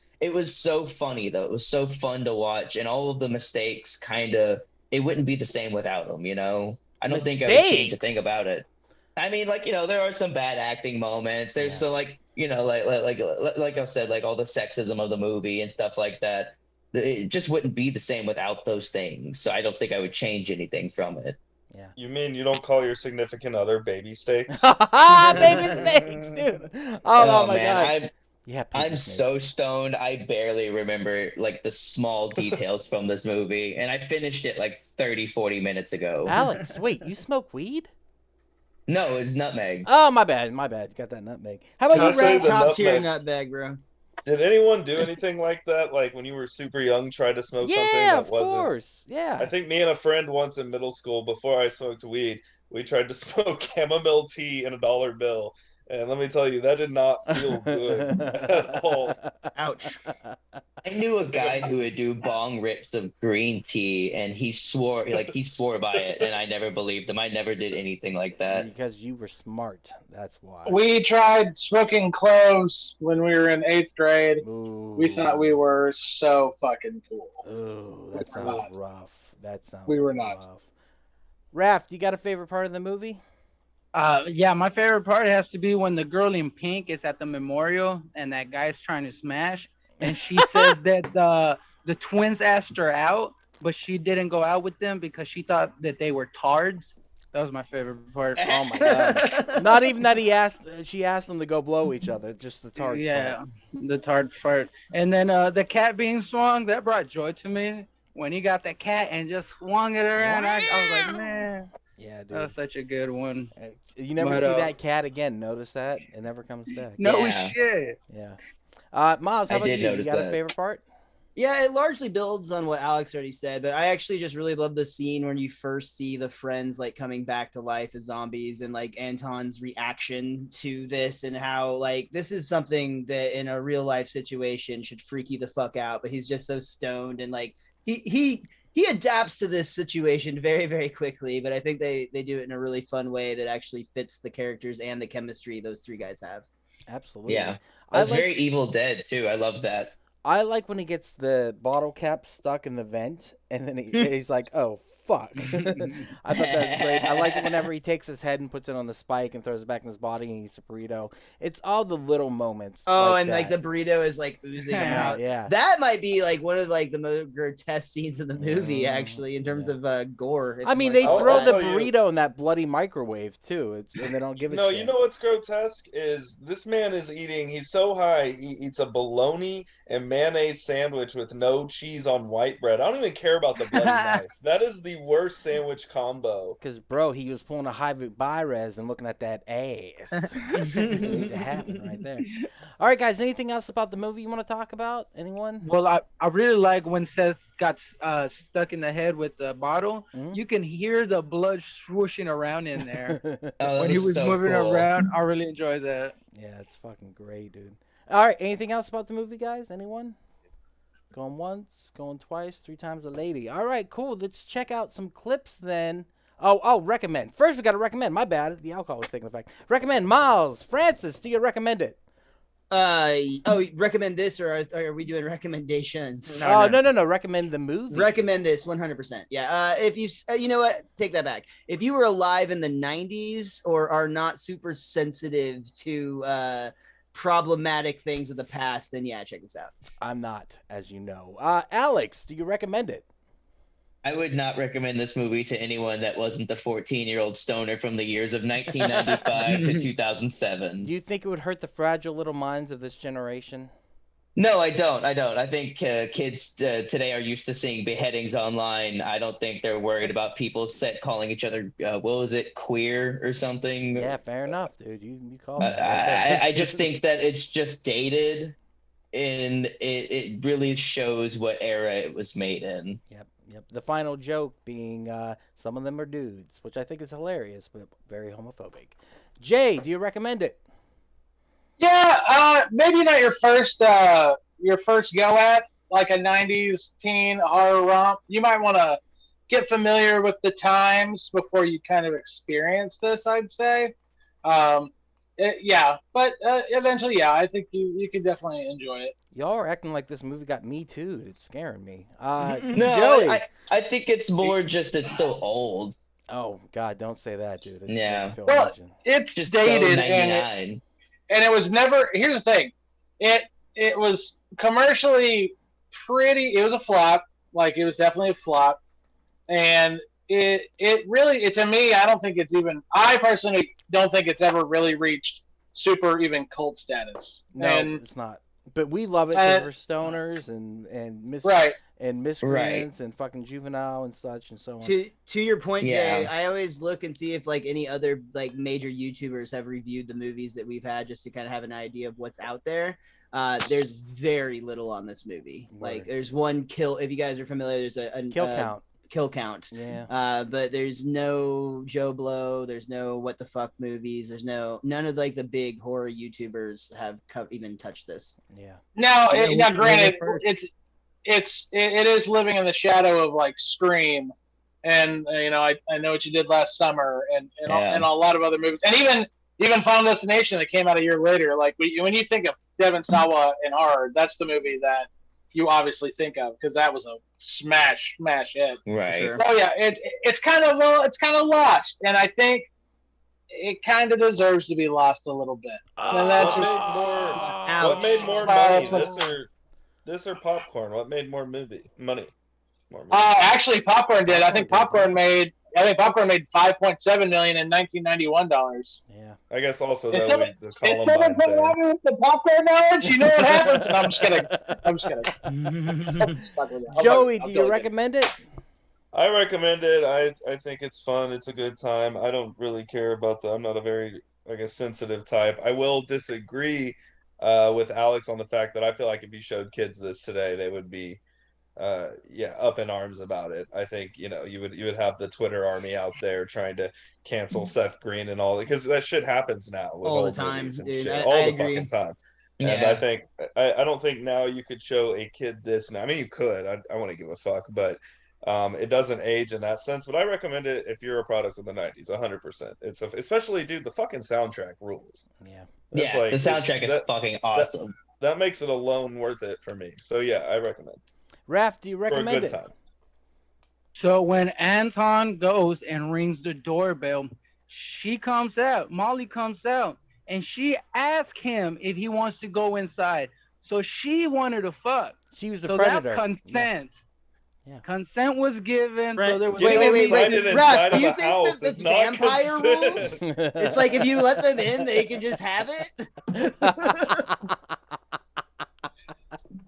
so funny though. It was so fun to watch, and all of the mistakes it wouldn't be the same without them. I don't think I would change a thing about it. I mean, there are some bad acting moments. There's so like I said, like all the sexism of the movie and stuff like that. It just wouldn't be the same without those things. So I don't think I would change anything from it. Yeah. You mean you don't call your significant other baby steaks? Baby steaks, dude. Oh my God. I'm so stoned. I barely remember like the small details from this movie, and I finished it like 30-40 minutes ago. Alex, wait, you smoke weed? No, it's nutmeg. Oh, my bad. Got that nutmeg. How about you, Ray? Top tier nutmeg, bro. Did anyone do anything like that? Like when you were super young, try to smoke something that wasn't? Yeah, of course. Yeah. I think me and a friend once in middle school, before I smoked weed, we tried to smoke chamomile tea in a dollar bill. And let me tell you, that did not feel good at all. Ouch. I knew a guy who would do bong rips of green tea, and he swore by it, and I never believed him. I never did anything like that. Because you were smart. That's why. We tried smoking cloves when we were in 8th grade. Ooh. We thought we were so fucking cool. Ooh, that sounds rough. We were not. Rough. Raph, you got a favorite part of the movie? Yeah, my favorite part has to be when the girl in pink is at the memorial and that guy's trying to smash, and she says that the twins asked her out, but she didn't go out with them because she thought that they were tards. That was my favorite part. Oh my God! Not even that she asked them to go blow each other. Just the tard. Yeah, the tard part. And then the cat being swung, that brought joy to me when he got the cat and just swung it around. I was like, man. Yeah, dude. That was such a good one. You never see that cat again. Notice that? It never comes back. No shit. Yeah. Miles, how about you? You got a favorite part? Yeah, it largely builds on what Alex already said, but I actually just really love the scene when you first see the friends like coming back to life as zombies, and like Anton's reaction to this, and how like this is something that in a real life situation should freak you the fuck out, but he's just so stoned, and like he adapts to this situation very, very quickly, but I think they do it in a really fun way that actually fits the characters and the chemistry those three guys have. Absolutely. Yeah. I was very Evil Dead too. I love that. I like when he gets the bottle cap stuck in the vent, and then he's like, "Oh fuck!" I thought that was great. I like it whenever he takes his head and puts it on the spike and throws it back in his body and eats a burrito. It's all the little moments. Oh, like and that. like the burrito is like oozing out. Yeah, that might be like one of like the most grotesque scenes of the movie, actually, in terms of gore. I mean, they throw the burrito in that bloody microwave too, and they don't give a shit. No, you know what's grotesque is this man is eating. He's so high, he eats a bologna and mayonnaise sandwich with no cheese on white bread. I don't even care about the bloody knife. That is the worst sandwich combo. Because, bro, he was pulling a high bi-res and looking at that ass. It need to happen right there. All right, guys, anything else about the movie you want to talk about? Anyone? Well, I really like when Seth got stuck in the head with the bottle. Mm-hmm. You can hear the blood swooshing around in there. When he was so moving around. I really enjoyed that. Yeah, it's fucking great, dude. All right, anything else about the movie, guys? Anyone? Going once, going twice, 3 times a lady. All right, cool. Let's check out some clips then. Oh, recommend. First, we got to recommend. My bad. The alcohol was taking effect. Recommend. Miles, Francis, do you recommend it? Recommend this, or are we doing recommendations? No. Recommend the movie. Recommend this 100%. Yeah. If you, you know what? Take that back. If you were alive in the 90s or are not super sensitive to problematic things of the past, then yeah, check this out. I'm not, as you know. Alex, do you recommend it? I would not recommend this movie to anyone that wasn't the 14-year-old stoner from the years of 1995 to 2007. Do you think it would hurt the fragile little minds of this generation? No, I don't. I think kids today are used to seeing beheadings online. I don't think they're worried about people calling each other, what was it, queer or something? Yeah, fair enough, dude. You call me. I just think that it's just dated, and it really shows what era it was made in. Yep. The final joke being some of them are dudes, which I think is hilarious, but very homophobic. Jay, do you recommend it? Yeah, maybe not your first go at like a 90s teen horror romp. You might want to get familiar with the times before you kind of experience this, I'd say. But eventually, yeah, I think you could definitely enjoy it. Y'all are acting like this movie got me too. It's scaring me. No, Joey. I think it's more just it's so old. Oh God, don't say that, dude. Well, it's just dated so 99. and it was never. Here's the thing, it was commercially pretty. It was a flop. Like it was definitely a flop, and it really, to me, I don't think it's even. I personally don't think it's ever really reached super even cult status. No, it's not. But we love it because we're stoners and miscreants and fucking juvenile and such and so on. To your point, Jay, I always look and see if like any other like major YouTubers have reviewed the movies that we've had, just to kind of have an idea of what's out there. There's very little on this movie. Word. Like there's one kill. If you guys are familiar, there's a kill count. Yeah. But there's no Joe Blow. There's no what the fuck movies. There's none of like the big horror YouTubers have even touched this. Yeah. Now, granted, it is living in the shadow of like Scream, and I Know What You Did Last Summer, and a lot of other movies, and even Final Destination that came out a year later. Like when you think of Devon Sawa and horror, that's the movie that you obviously think of, because that was a smash hit. Right. Sure. Oh yeah, it's kind of lost, and I think it kind of deserves to be lost a little bit. And that's what made more money, this or popcorn? What made more money? Actually, popcorn did. I think popcorn made $5.7 million in $1991. Yeah. I guess also the Columbine thing. The popcorn knowledge, you know what happens. No, I'm just kidding. Joey, do you recommend it? I recommend it. I think it's fun. It's a good time. I don't really care about I'm not a very, sensitive type. I will disagree with Alex on the fact that I feel like if you showed kids this today, they would be up in arms about it. I think you would have the Twitter army out there trying to cancel Seth Green and all, because that shit happens now with all old the time, movies and dude. shit, I the agree. fucking time. Yeah. And I think I don't think now you could show a kid this now. I mean, you could. I want to give a fuck, but it doesn't age in that sense. But I recommend it if you're a product of the 90s, 100%. It's especially, dude, the fucking soundtrack rules. Yeah. It's Yeah, like, the soundtrack is fucking awesome. That makes it alone worth it for me. So yeah, I recommend. Raph, do you For a recommend good it? time. So when Anton goes and rings the doorbell, Molly comes out, and she asks him if he wants to go inside. So she wanted to fuck. She was the So predator. that's consent. Yeah. Consent was given. Right. So there was Getting excited Ralph, inside do of you a think house that is it's not vampire consent. rules? It's like if you let them in, they can just have it.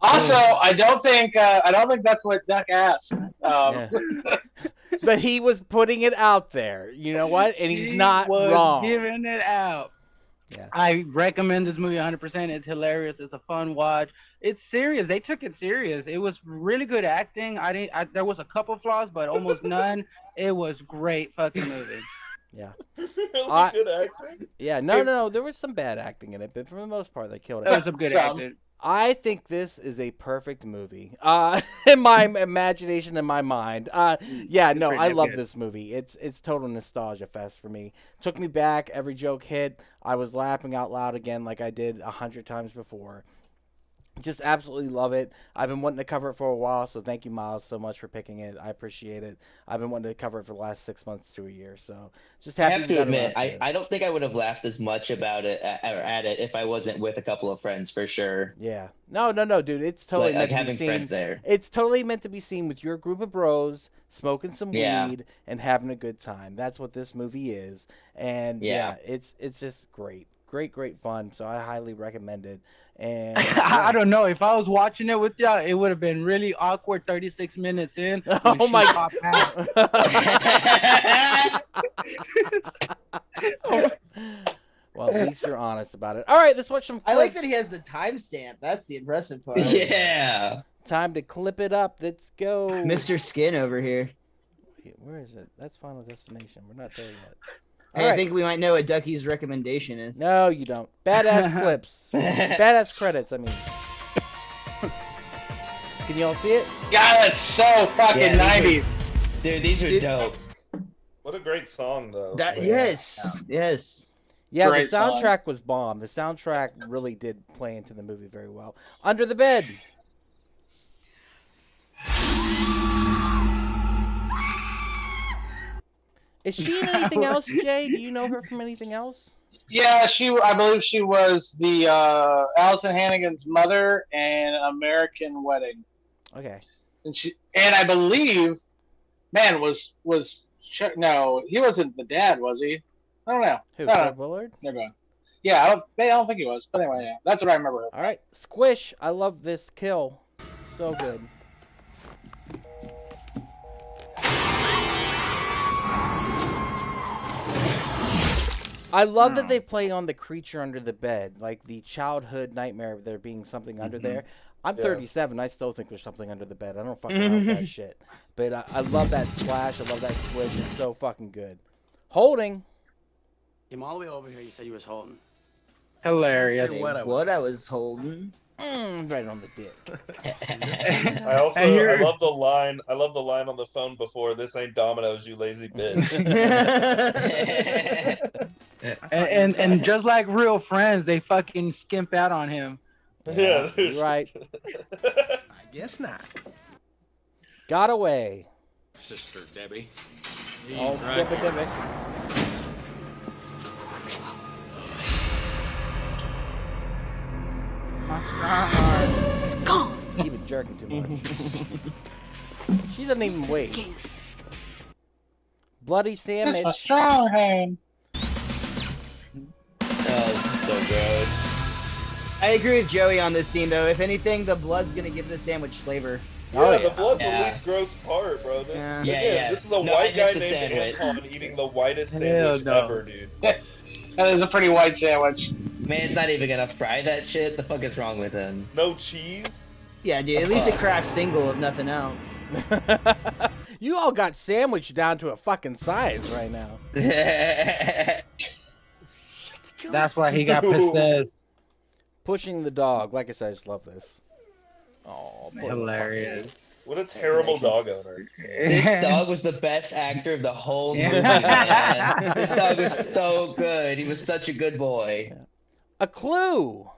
Also, I don't think that's what Duck asked. But he was putting it out there. You know what? And he's not wrong. Giving it out. Yeah. I recommend this movie 100%. It's hilarious. It's a fun watch. It's serious. They took it serious. It was really good acting. There was a couple flaws, but almost none. It was great fucking movie. Yeah. Really good acting. Yeah. No. There was some bad acting in it, but for the most part, they killed it. There was some good acting. I think this is a perfect movie. In my imagination, in my mind. I love this movie. It's total nostalgia fest for me. Took me back. Every joke hit. I was laughing out loud again like I did 100 times before. Just absolutely love it. I've been wanting to cover it for a while, so thank you, Miles, so much for picking it. I appreciate it. I've been wanting to cover it for the last 6 months to a year, so just happy. I have to admit, I don't think I would have laughed as much about it at it if I wasn't with a couple of friends, for sure. Yeah. No, dude. It's totally meant to be seen. Friends there. It's totally meant to be seen with your group of bros, smoking some weed and having a good time. That's what this movie is, and it's just great. Great fun. So I highly recommend it. And I don't know, if I was watching it with y'all, it would have been really awkward 36 minutes in. Oh my god. Well, at least you're honest about it. All right, let's watch some clips. I like that he has the timestamp. That's the impressive part. Yeah. Time to clip it up. Let's go. Mr. Skin over here. Wait, where is it? That's Final Destination. We're not there yet. I think we might know what Ducky's recommendation is. No, you don't. Badass clips. Badass credits, I mean. Can you all see it? God, that's so fucking 90s. Dude, these are dope. What a great song, though. Yes. Yeah, Great the soundtrack was bomb. The soundtrack really did play into the movie very well. Under the Bed. Is she in anything else, Jay? Do you know her from anything else? Yeah, I believe she was the Allison Hannigan's mother in American Wedding. Okay. And I believe, no, he wasn't the dad, was he? I don't know. Who, Fred Willard? Never mind. Yeah, I don't think he was. But anyway, yeah, that's what I remember. All right, Squish. I love this kill. So good. I love that they play on the creature under the bed, like the childhood nightmare of there being something under there. I'm 37. I still think there's something under the bed. I don't fucking around with that shit. But I love that splash. I love that squish. It's so fucking good. Holding. Came all the way over here. You said you was holding. Hilarious. What I was holding. Right on the dick. I love the line. I love the line on the phone before. This ain't Domino's, you lazy bitch. and just like real friends, they fucking skimp out on him. Yeah, right. I guess not. Got away. Sister Debbie. Oh, Debbie. My strong arm. It's gone. You've been jerking too much. She doesn't even wait. Bloody sandwich. That's a strong hand. Oh, so good. I agree with Joey on this scene, though. If anything, the blood's gonna give the sandwich flavor. The blood's the least gross part, bro. Yeah. This is a white guy named Anton eating the whitest sandwich ever, dude. That is a pretty white sandwich. Man's not even gonna fry that shit. The fuck is wrong with him? No cheese? Yeah, dude. At least a craft single, if nothing else. You all got sandwiched down to a fucking size right now. That's why he got possessed. Pushing the dog. Like I said, I just love this. Oh, hilarious. What a terrible dog owner. This dog was the best actor of the whole movie, man. This dog was so good. He was such a good boy. A clue.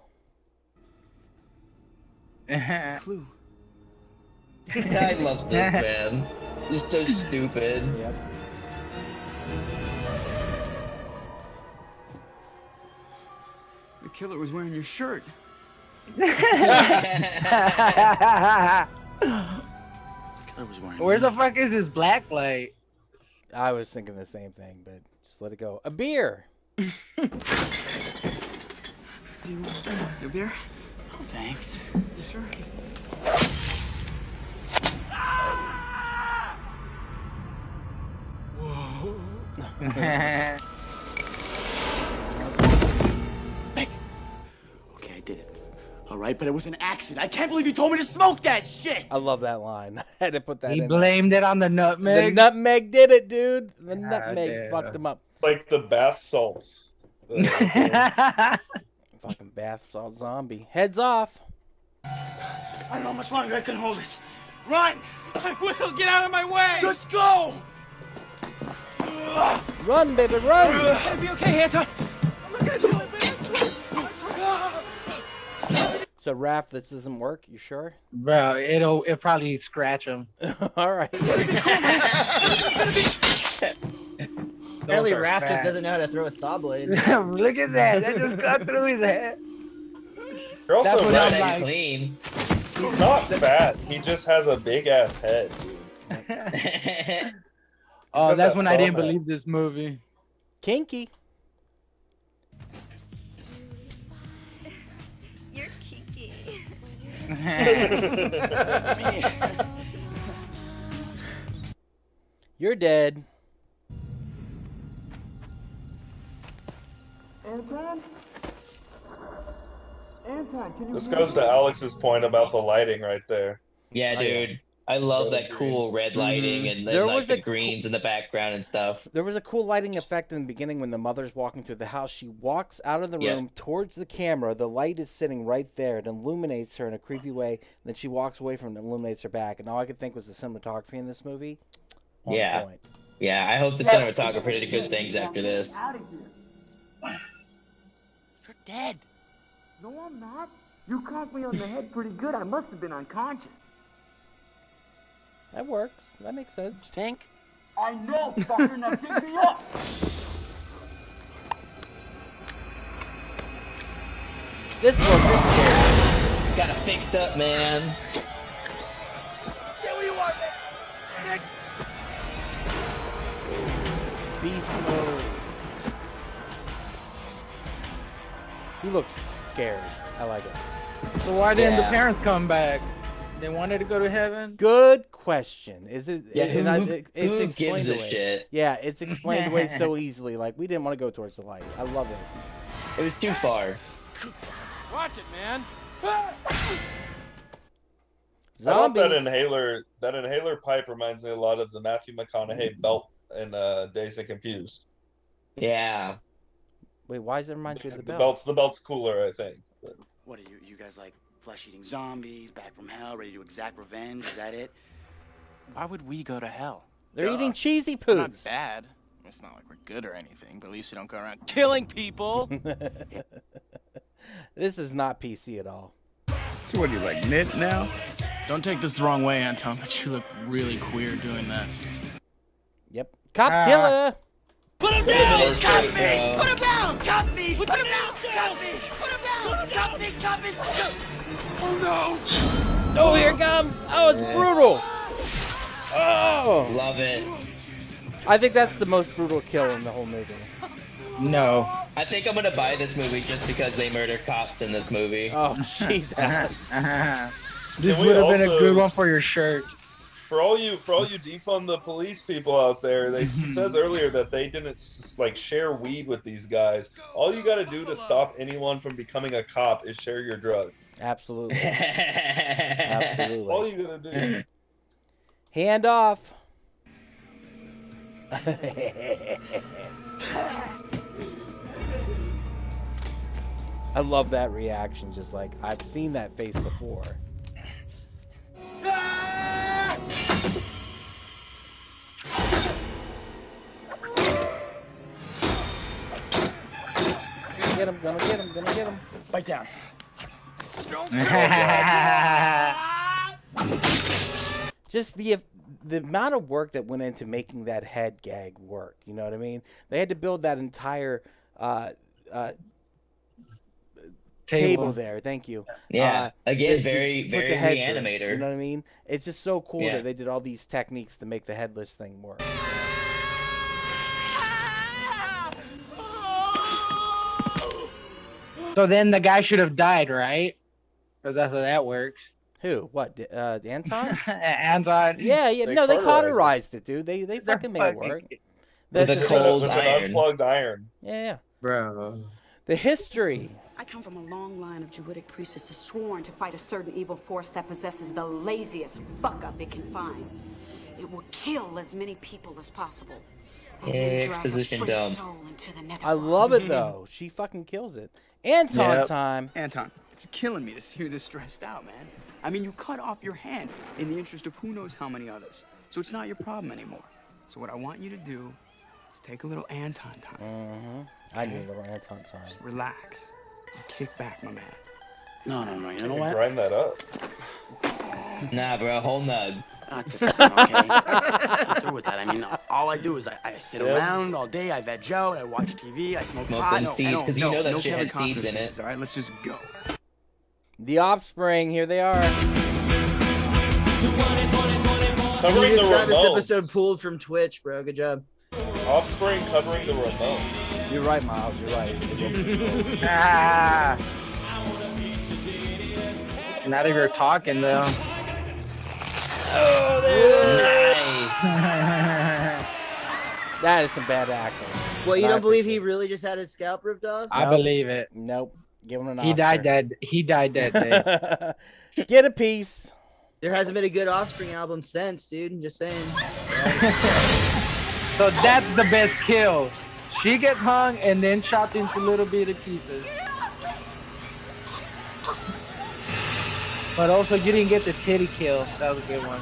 Clue. I love this, man. It's so stupid. Yep. The killer was wearing your shirt. Where the fuck is this black light? I was thinking the same thing, but just let it go. A beer. Do you want a beer? Oh, thanks. You sure? Whoa. Okay, I did it. All right, but it was an accident. I can't believe you told me to smoke that shit. I love that line. I had to put that He in. blamed it on the The nutmeg. nutmeg did it, dude. The nutmeg damn. fucked him up. Like the bath salts. Fucking bath salt zombie. Heads off. I don't know how much longer I can hold it. Run! I will! Get out of my way! Just go! Run, baby, run. It's gonna be okay, Anton. I'm not gonna do it, man. I swear. So, Raph, this doesn't work? You sure? Bro, it'll probably scratch him. All right. Apparently, Raph just doesn't know how to throw a saw blade. Look at that. That just got through his head. You're also That's what right. I'm like. Clean. He's not fat. He just has a big ass head. Oh, got that's that when I didn't thumb believe this movie. Kinky. You're kinky. You're dead. This goes to Alex's point about the lighting right there. Yeah, Oh, yeah. dude. I love that cool red lighting and There then, like was the a greens in the background and stuff. There was a cool lighting effect in the beginning when the mother's walking through the house. She walks out of the Yeah. room towards the camera. The light is sitting right there. It illuminates her in a creepy way. And then she walks away from it and illuminates her back. And all I could think was the cinematography in this movie. On Yeah. point. Yeah, I hope the cinematographer did good things after this. You're dead. No, I'm not. You cracked me on the head pretty good. I must have been unconscious. That works. That makes sense. Think? I know, fucker. Now pick me up. This one, this scary. Gotta fix up, man. Get what you want, man. Beast mode. He looks scary. I like it. So why didn't the Yeah. parents come back? They wanted to go to heaven? Good question. Is it? Yeah, and it's who explained gives a away. shit? Yeah, it's explained away so easily. Like, we didn't want to go towards the light. I love it. It was too far. Watch it, man. I thought Zombies. that inhaler pipe reminds me a lot of the Matthew McConaughey belt in Dazed and Confused. Yeah. Wait, why does it remind you of the The belt? belt's cooler, I think. But What are you guys like flesh-eating zombies, back from hell, ready to exact revenge? Is that it? Why would we go to hell? They're eating cheesy We're poos. not bad. It's not like we're good or anything, but at least we don't go around killing people. This is not PC at all. So what, do you like knit now? Don't take this the wrong way, Anton, but you look really queer doing that. Yep. Cop killer. Put him down! Cut Shit, me! bro. Put him down! Cut me! Put him down! Cut me! Put him down! Cut me! Cut me! Oh no! Oh, here it comes. Oh, it's brutal. Oh. Love it. I think that's the most brutal kill in the whole movie. No. I think I'm gonna buy this movie just because they murder cops in this movie. Oh, jeez. This we would have been a also- good one for your shirt. for all you defund the police people out there, they says earlier that they didn't like share weed with these guys. All you got to do to stop anyone from becoming a cop is share your drugs. Absolutely. Absolutely. All you gotta do. Hand off. I love that reaction. Just like, I've seen that face before. get him, gonna get him, gonna get him. Bite down. Just the amount of work that went into making that head gag work. You know what I mean? They had to build that entire table there. Thank you. Yeah. Again, very put the head through, reanimator. you know what I mean? It's just so cool that they did all these techniques to make the headless thing work. So then the guy should have died, right? Because that's how that works. Who? What? Anton? Anton. Yeah. No, they cauterized it, dude. They fucking made it work. The cold with iron. an unplugged iron. Yeah. Bro. The history. I come from a long line of Druidic priestesses sworn to fight a certain evil force that possesses the laziest fuck-up it can find. It will kill as many people as possible. Exposition dump. I love it, though. She fucking kills it. Anton time. Anton, it's killing me to see you this stressed out, man. I mean, you cut off your hand in the interest of who knows how many others. So it's not your problem anymore. So what I want you to do is take a little Anton time. Mm-hmm. I need a little Anton time. Just relax. And kick back, my man. No. You know You what? grind that up. Nah, bro, whole nug. Not this time, okay? Not through with that. I mean, all I do is I sit around all day, I veg out, I watch TV, I smoke pot. them seeds, because you know that shit Kevin had seeds in Costner it. All right, let's just go. The Offspring, here they are. Covering the got this Ramones. episode pulled from Twitch, bro. Good job. Offspring covering the Ramones. You're right, Miles. You're right. Not if you're talking, though. Oh, nice. That is some bad acting. Well, you don't believe he really just had his scalp ripped off? I believe it. Nope. Give him an He Oscar. died dead. He died dead. Day. Get a piece. There hasn't been a good Offspring album since, dude. I'm just saying. So that's the best kill. She gets hung and then chopped into little bitty pieces. But also, you didn't get the titty kill. That was a good one.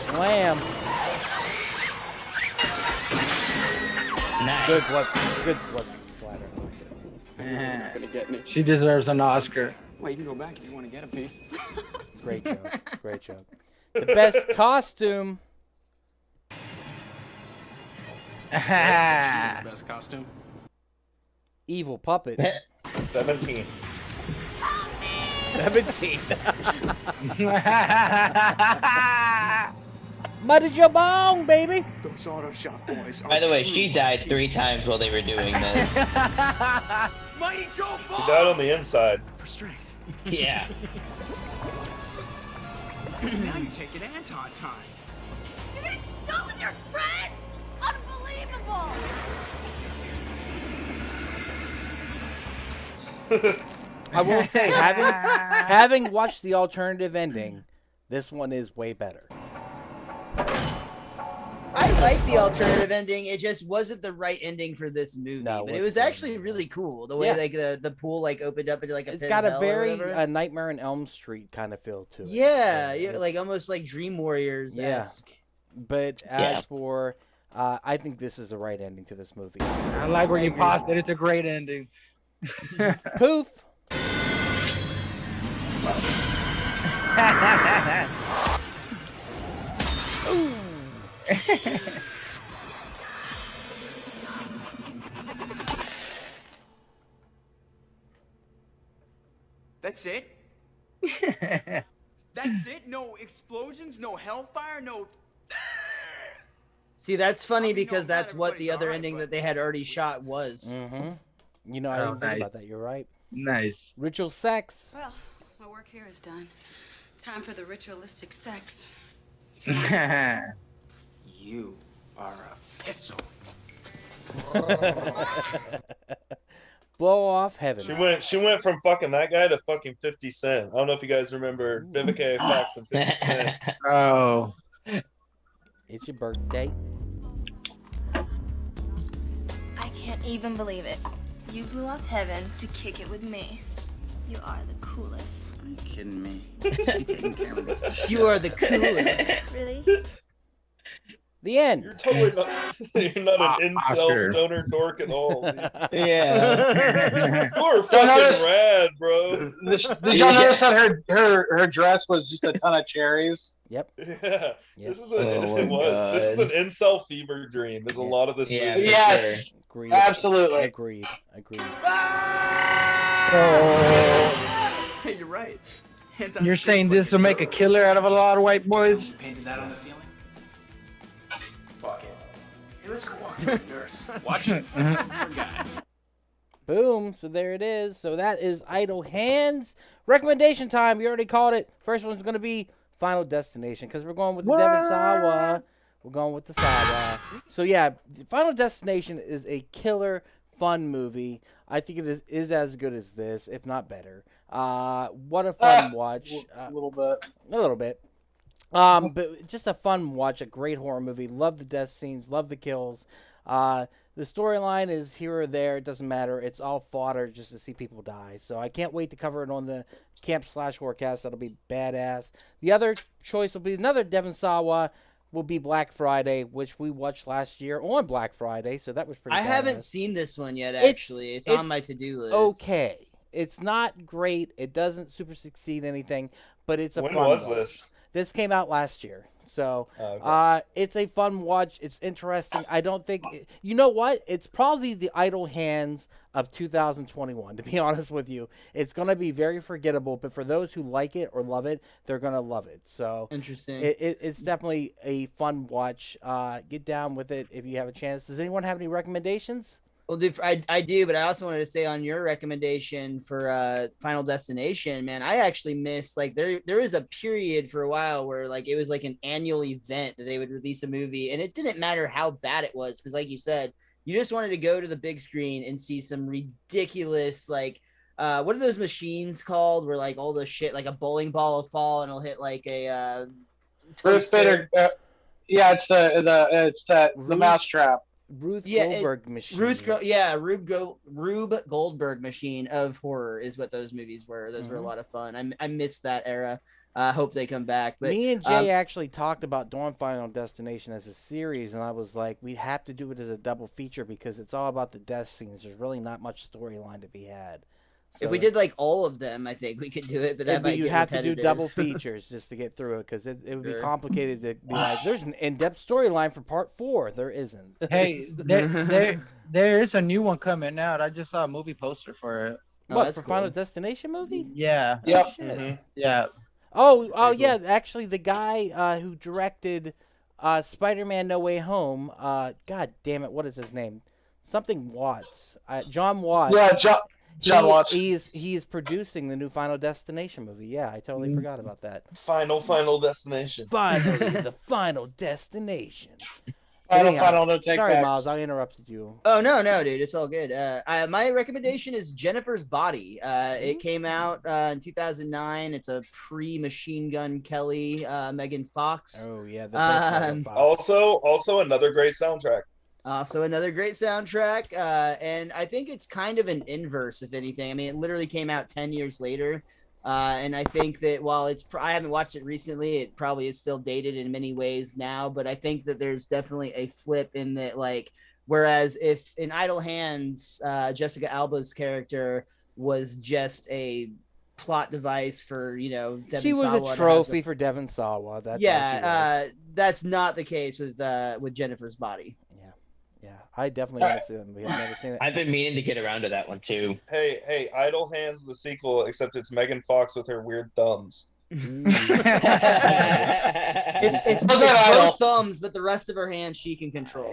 Slam. Nice. Good blood splatter. You're not gonna get me. She deserves an Oscar. Well, you can go back if you want to get a piece. Great job. Great job. The best costume. Best costume? Evil puppet. 17. 17. Mudded your bone, baby. Those auto shop boys. By the way, she died 3 times while they were doing this. Mighty Joe He died on the inside. For strength. Yeah. Now you're taking Anton time. You're gonna stop with your friend? Unbelievable! I will say, having watched the alternative ending, this one is way better. I like the alternative ending. It just wasn't the right ending for this movie. No, but it was actually really cool. The way like the pool like opened up into like a It's pit got of a hell or very whatever. Nightmare on Elm Street kind of feel to it. Yeah, like almost like Dream Warriors-esque. But as for, I think this is the right ending to this movie. I like where you paused it. It's a great ending. Poof. Ooh. That's it? That's it? No explosions, no hellfire, no... See, that's funny because that's what the other ending that they had already shot was. Mm-hmm. You know, I didn't think about that. You're right. Nice. Ritual sex. Well, my work here is done. Time for the ritualistic sex. You are a pistol. Blow off heaven. She went from fucking that guy to fucking 50 Cent. I don't know if you guys remember Vivica A. Fox and 50 Cent. Oh. It's your birthday. I can't even believe it. You blew off heaven to kick it with me. You are the coolest. Are you kidding me? You taking Cameron gets the You are the coolest. Really? The end. You're totally not. You're not an incel stoner dork at all. Dude. Yeah. You're fucking rad, bro. Did y'all notice that her dress was just a ton of cherries? Yep. Yeah. Yep. This is This is an incel fever dream. There's a lot of this movie. Yes. Sure. Agreed. Absolutely. Agreed. Hey, you're right. You're saying this will make a killer out of a lot of white boys? You painted that on the ceiling? Fuck it. Hey, let's go walk to the nurse. Watch it. Guys. Boom. So there it is. So that is Idle Hands. Recommendation time. We already called it. First one's going to be Final Destination because we're going with the Devon Sawa. We're going with the Sawa. So yeah, Final Destination is a killer fun movie. I think it is as good as this, if not better. What a fun watch. A little bit. A little bit. But just a fun watch, a great horror movie. Love the death scenes, love the kills. The storyline is here or there, it doesn't matter. It's all fodder just to see people die. So I can't wait to cover it on the Camp Slash Horrorcast. That'll be badass. The other choice will be another Devon Sawa. Will be Black Friday, which we watched last year on Black Friday, so that was pretty badass. haven't seen this one yet, actually. It's on my to-do list. Okay. It's not great. It doesn't super succeed anything, but it's a fun When was watch. this? This came out last year. So it's a fun watch. It's interesting. I don't think... You know what? It's probably the Idle Hands of 2021, to be honest with you. It's going to be very forgettable, but for those who like it or love it, they're going to love it. So interesting. It's definitely a fun watch. Get down with it if you have a chance. Does anyone have any recommendations? Well, dude, I do, but I also wanted to say on your recommendation for Final Destination, man, I actually missed, like, there was a period for a while where, like, it was like an annual event that they would release a movie, and it didn't matter how bad it was, because like you said, you just wanted to go to the big screen and see some ridiculous, like, what are those machines called where, like, all the shit, like a bowling ball will fall and it'll hit, like, a toaster. Yeah, it's the mousetrap. Goldberg machine. Rube Goldberg machine of horror is what those movies were. Those were a lot of fun. I missed that era. Hope they come back. But, me and Jay actually talked about doing Final Destination as a series, and I was like, we have to do it as a double feature because it's all about the death scenes. There's really not much storyline to be had. So if we did like all of them, I think we could do it. But that might you get have repetitive. to do double features just to get through it because it would be complicated to be like, there's an in-depth storyline for part 4. There isn't. Hey, there is a new one coming out. I just saw a movie poster for it. What, for cool. Final Destination movie? Yeah. Yep. Oh, shit. Yeah. Oh yeah. Actually, the guy who directed Spider-Man: No Way Home. God damn it, what is his name? Something Watts. John Watts. Yeah, John Watts. He is producing the new Final Destination movie. Yeah, I totally forgot about that. Final Destination. Finally, the Final Destination. Final no take Sorry, backs. Miles, I interrupted you. Oh no, dude, it's all good. My recommendation is Jennifer's Body. It came out in 2009. It's a pre-Machine Gun Kelly, Megan Fox. Oh yeah, the best Megan Fox. Also another great soundtrack. Also another great soundtrack, and I think it's kind of an inverse, if anything. I mean, it literally came out 10 years later, and I think that while I haven't watched it recently, it probably is still dated in many ways now, but I think that there's definitely a flip in that, like, whereas if in Idle Hands, Jessica Alba's character was just a plot device for, Devon she was Sawa a trophy for Devon Sawa. That's all she was. That's not the case with Jennifer's Body. Yeah, I definitely want to see that movie. I've never seen it. I've been meaning to get around to that one too. Hey, Idle Hands the sequel, except it's Megan Fox with her weird thumbs. It's both thumbs, but the rest of her hands she can control.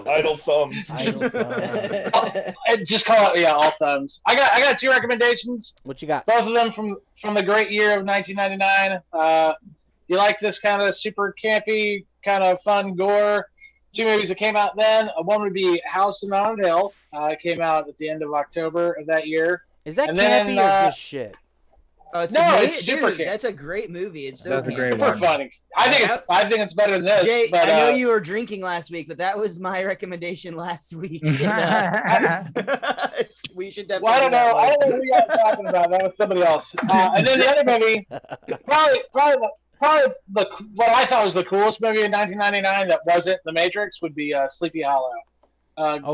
Idle thumbs. Just call it all thumbs. I got 2 recommendations. What you got? Both of them from the great year of 1999. You like this kind of super campy, kind of fun gore? 2 movies that came out then. One would be House on Haunted Hill. It came out at the end of October of that year. Is that campy or just shit? It's super campy. That's a great movie. It's so super funny. I think it's better than this. Jay, but, I know you were drinking last week, but that was my recommendation last week. We should definitely. Well, I don't know who you guys are talking about. That was somebody else. And then the other movie, probably Probably what I thought was the coolest movie in 1999 that wasn't The Matrix would be Sleepy Hollow.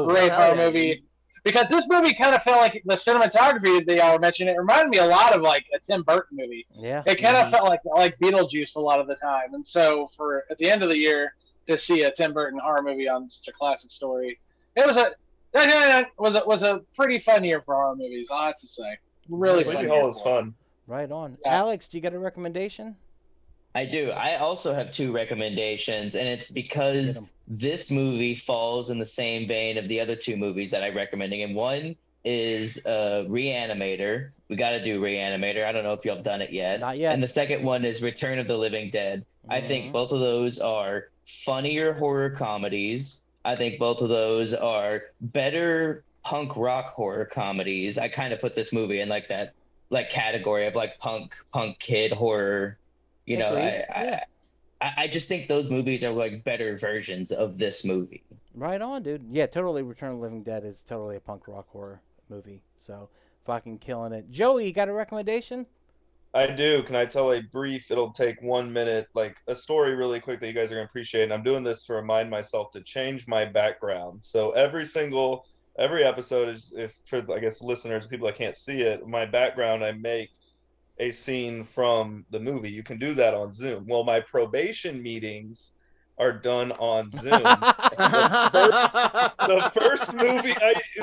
Great horror movie. Because this movie kind of felt like the cinematography that y'all were mentioning. It reminded me a lot of like a Tim Burton movie. Yeah. It kind of felt like Beetlejuice a lot of the time. And so for at the end of the year to see a Tim Burton horror movie on such a classic story, it was a pretty fun year for horror movies. I have to say, really. Sleepy Hollow is fun. Right on. Yeah. Alex, do you got a recommendation? I do. I also have 2 recommendations, and it's because this movie falls in the same vein of the other 2 movies that I'm recommending. And one is Reanimator. We got to do Reanimator. I don't know if y'all have done it yet. Not yet. And the second one is Return of the Living Dead. I think both of those are funnier horror comedies. I think both of those are better punk rock horror comedies. I kind of put this movie in like that category of like punk kid horror. You know, I just think those movies are like better versions of this movie. Right on, dude. Yeah, totally. Return of the Living Dead is totally a punk rock horror movie. So, fucking killing it. Joey, you got a recommendation? I do. Can I tell a brief, it'll take 1 minute, like a story really quick that you guys are going to appreciate. And I'm doing this to remind myself to change my background. So every episode is, if for, I guess, listeners, people that can't see it, my background, I make a scene from the movie. You can do that on Zoom. Well, my probation meetings are done on Zoom. the first movie,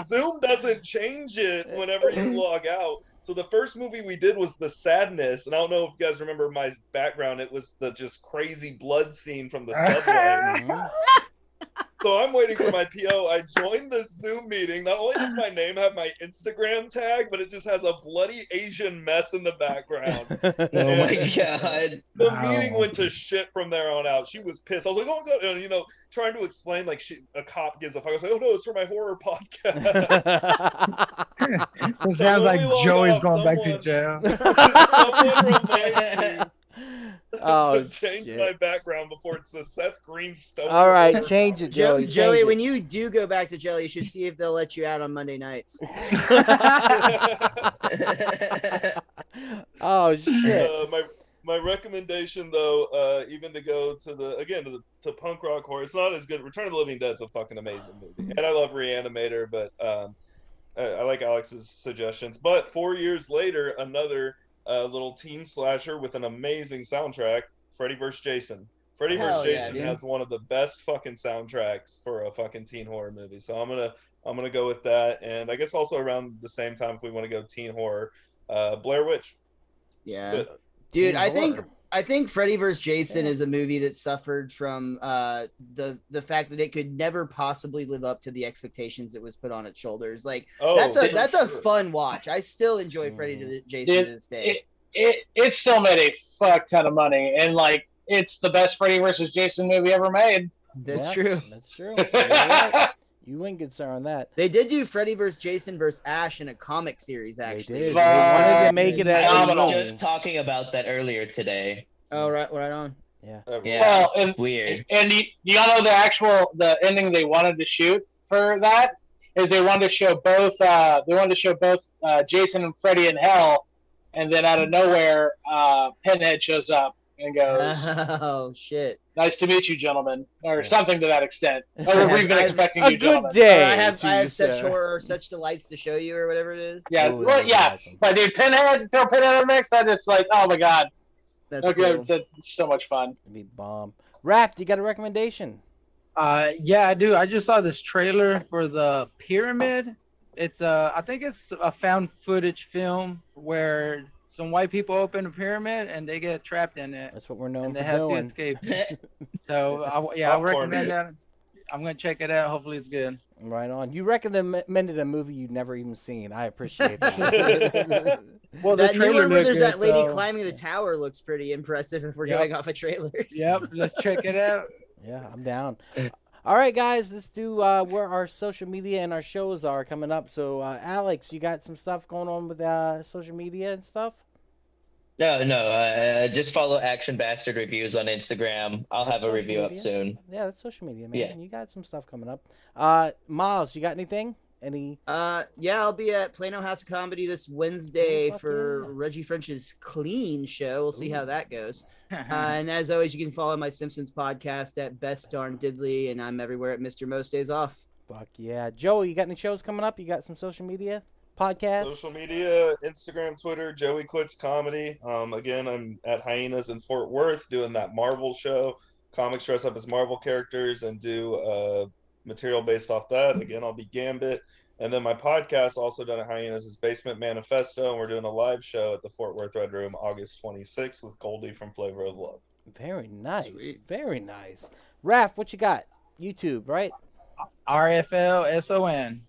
Zoom doesn't change it whenever you log out. So the first movie we did was The Sadness, and I don't know if you guys remember my background. It was the just crazy blood scene from the subway. So I'm waiting for my PO. I joined the Zoom meeting. Not only does my name have my Instagram tag, but it just has a bloody Asian mess in the background. Oh my God. The meeting went to shit from there on out. She was pissed. I was like, oh my God. And, trying to explain, like, a cop gives a fuck. I was like, oh no, it's for my horror podcast. It sounds like Joey's going back to jail. Someone reminded me to change my background before it's the Seth Green Stoker. All right, change it, Joey. Joey, when you do go back to jail, you should see if they'll let you out on Monday nights. Oh shit! My recommendation, though, even to go to punk rock horror, it's not as good. Return of the Living Dead's a fucking amazing movie, and I love Reanimator, but I like Alex's suggestions. But 4 years later, another little teen slasher with an amazing soundtrack, Freddy vs. Jason. Freddy vs. Jason has one of the best fucking soundtracks for a fucking teen horror movie. So I'm gonna go with that. And I guess also around the same time, if we want to go teen horror, Blair Witch. Yeah, dude, I think Freddy vs. Jason is a movie that suffered from the fact that it could never possibly live up to the expectations that was put on its shoulders. Like that's a fun watch. I still enjoy Freddy vs. Jason to this day. It still made a fuck ton of money, and like it's the best Freddy vs. Jason movie ever made. That's true. That's true. Right. You wouldn't get sir on that. They did do Freddy vs. Jason vs. Ash in a comic series, actually. They did. They wanted to make it as I was just talking about that earlier today. Oh, right on. Yeah. Well, and, weird. And y'all know the ending they wanted to shoot for that is they wanted to show both. Jason and Freddy in hell, and then out of nowhere, Pinhead shows up and goes, "Oh shit! Nice to meet you, gentlemen," or something to that extent. Or we've been expecting you, gentlemen. Good day. I have such delights to show you, or whatever it is. Yeah, awesome. But dude, throw Pinhead in the mix. I just like, oh my God. That's cool. It's so much fun. It'd be bomb. Raph, you got a recommendation? Yeah, I do. I just saw this trailer for The Pyramid. It's I think it's a found footage film where some white people open a pyramid and they get trapped in it. That's what we're known for doing. They have to escape. So I recommend that. I'm gonna check it out. Hopefully it's good. Right on. You recommended a movie you'd never even seen. I appreciate that. Well, that new one where there's that lady climbing the tower looks pretty impressive if we're going off of trailers. Yep, let's check it out. Yeah, I'm down. All right, guys, let's do where our social media and our shows are coming up. So, Alex, you got some stuff going on with social media and stuff? No. Just follow Action Bastard Reviews on Instagram. I'll have a review up soon. Yeah, that's social media, man. Yeah. You got some stuff coming up. Miles, you got anything? Any? Yeah, I'll be at Plano House of Comedy this Wednesday fuck for yeah. Reggie French's Clean show. We'll see how that goes. And as always, you can follow my Simpsons podcast at Best Darn Diddley, and I'm everywhere at Mr. Most Days Off. Fuck yeah. Joey, you got any shows coming up? You got some social media? Podcast? Social media, Instagram, Twitter, Joey Quits Comedy. Again, I'm at Hyenas in Fort Worth doing that Marvel show. Comics dress up as Marvel characters and do material based off that. Again, I'll be Gambit. And then my podcast, also done at Hyenas, is Basement Manifesto, and we're doing a live show at the Fort Worth Red Room August 26th with Goldie from Flavor of Love. Very nice. Sweet. Very nice. Raph, what you got? YouTube, right? RFLSON.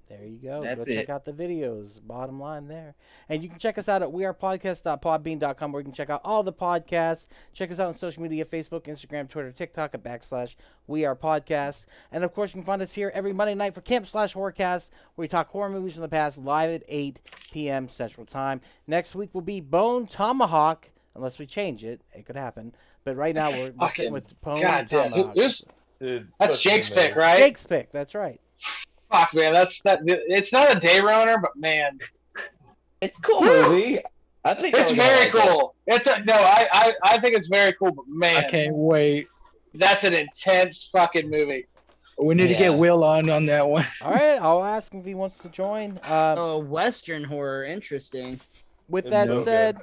There you go. That's Go check out the videos. Bottom line there. And you can check us out at wearepodcast.podbean.com, where you can check out all the podcasts. Check us out on social media, Facebook, Instagram, Twitter, TikTok at /wearepodcast. And, of course, you can find us here every Monday night for Camp Slash Horrorcast, where we talk horror movies from the past live at 8 p.m. Central Time. Next week will be Bone Tomahawk, unless we change it. It could happen. But right now we're sitting with Bone Tomahawk. Dude, That's Jake's pick, right? Jake's pick. That's right. Fuck, man, it's not a day runner, but man, it's a cool movie. I think it's very cool. I think it's very cool, but man, I can't wait. That's an intense fucking movie. We need to get Will on that one. All right, I'll ask him if he wants to join. Western horror, interesting. With that said,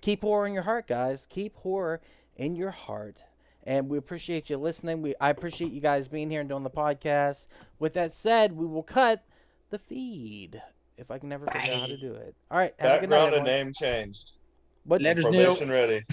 keep horror in your heart, guys. Keep horror in your heart. And we appreciate you listening. I appreciate you guys being here and doing the podcast. With that said, we will cut the feed. If I can never figure out how to do it. All right. Have a good night, Background and name changed. What? Probation ready.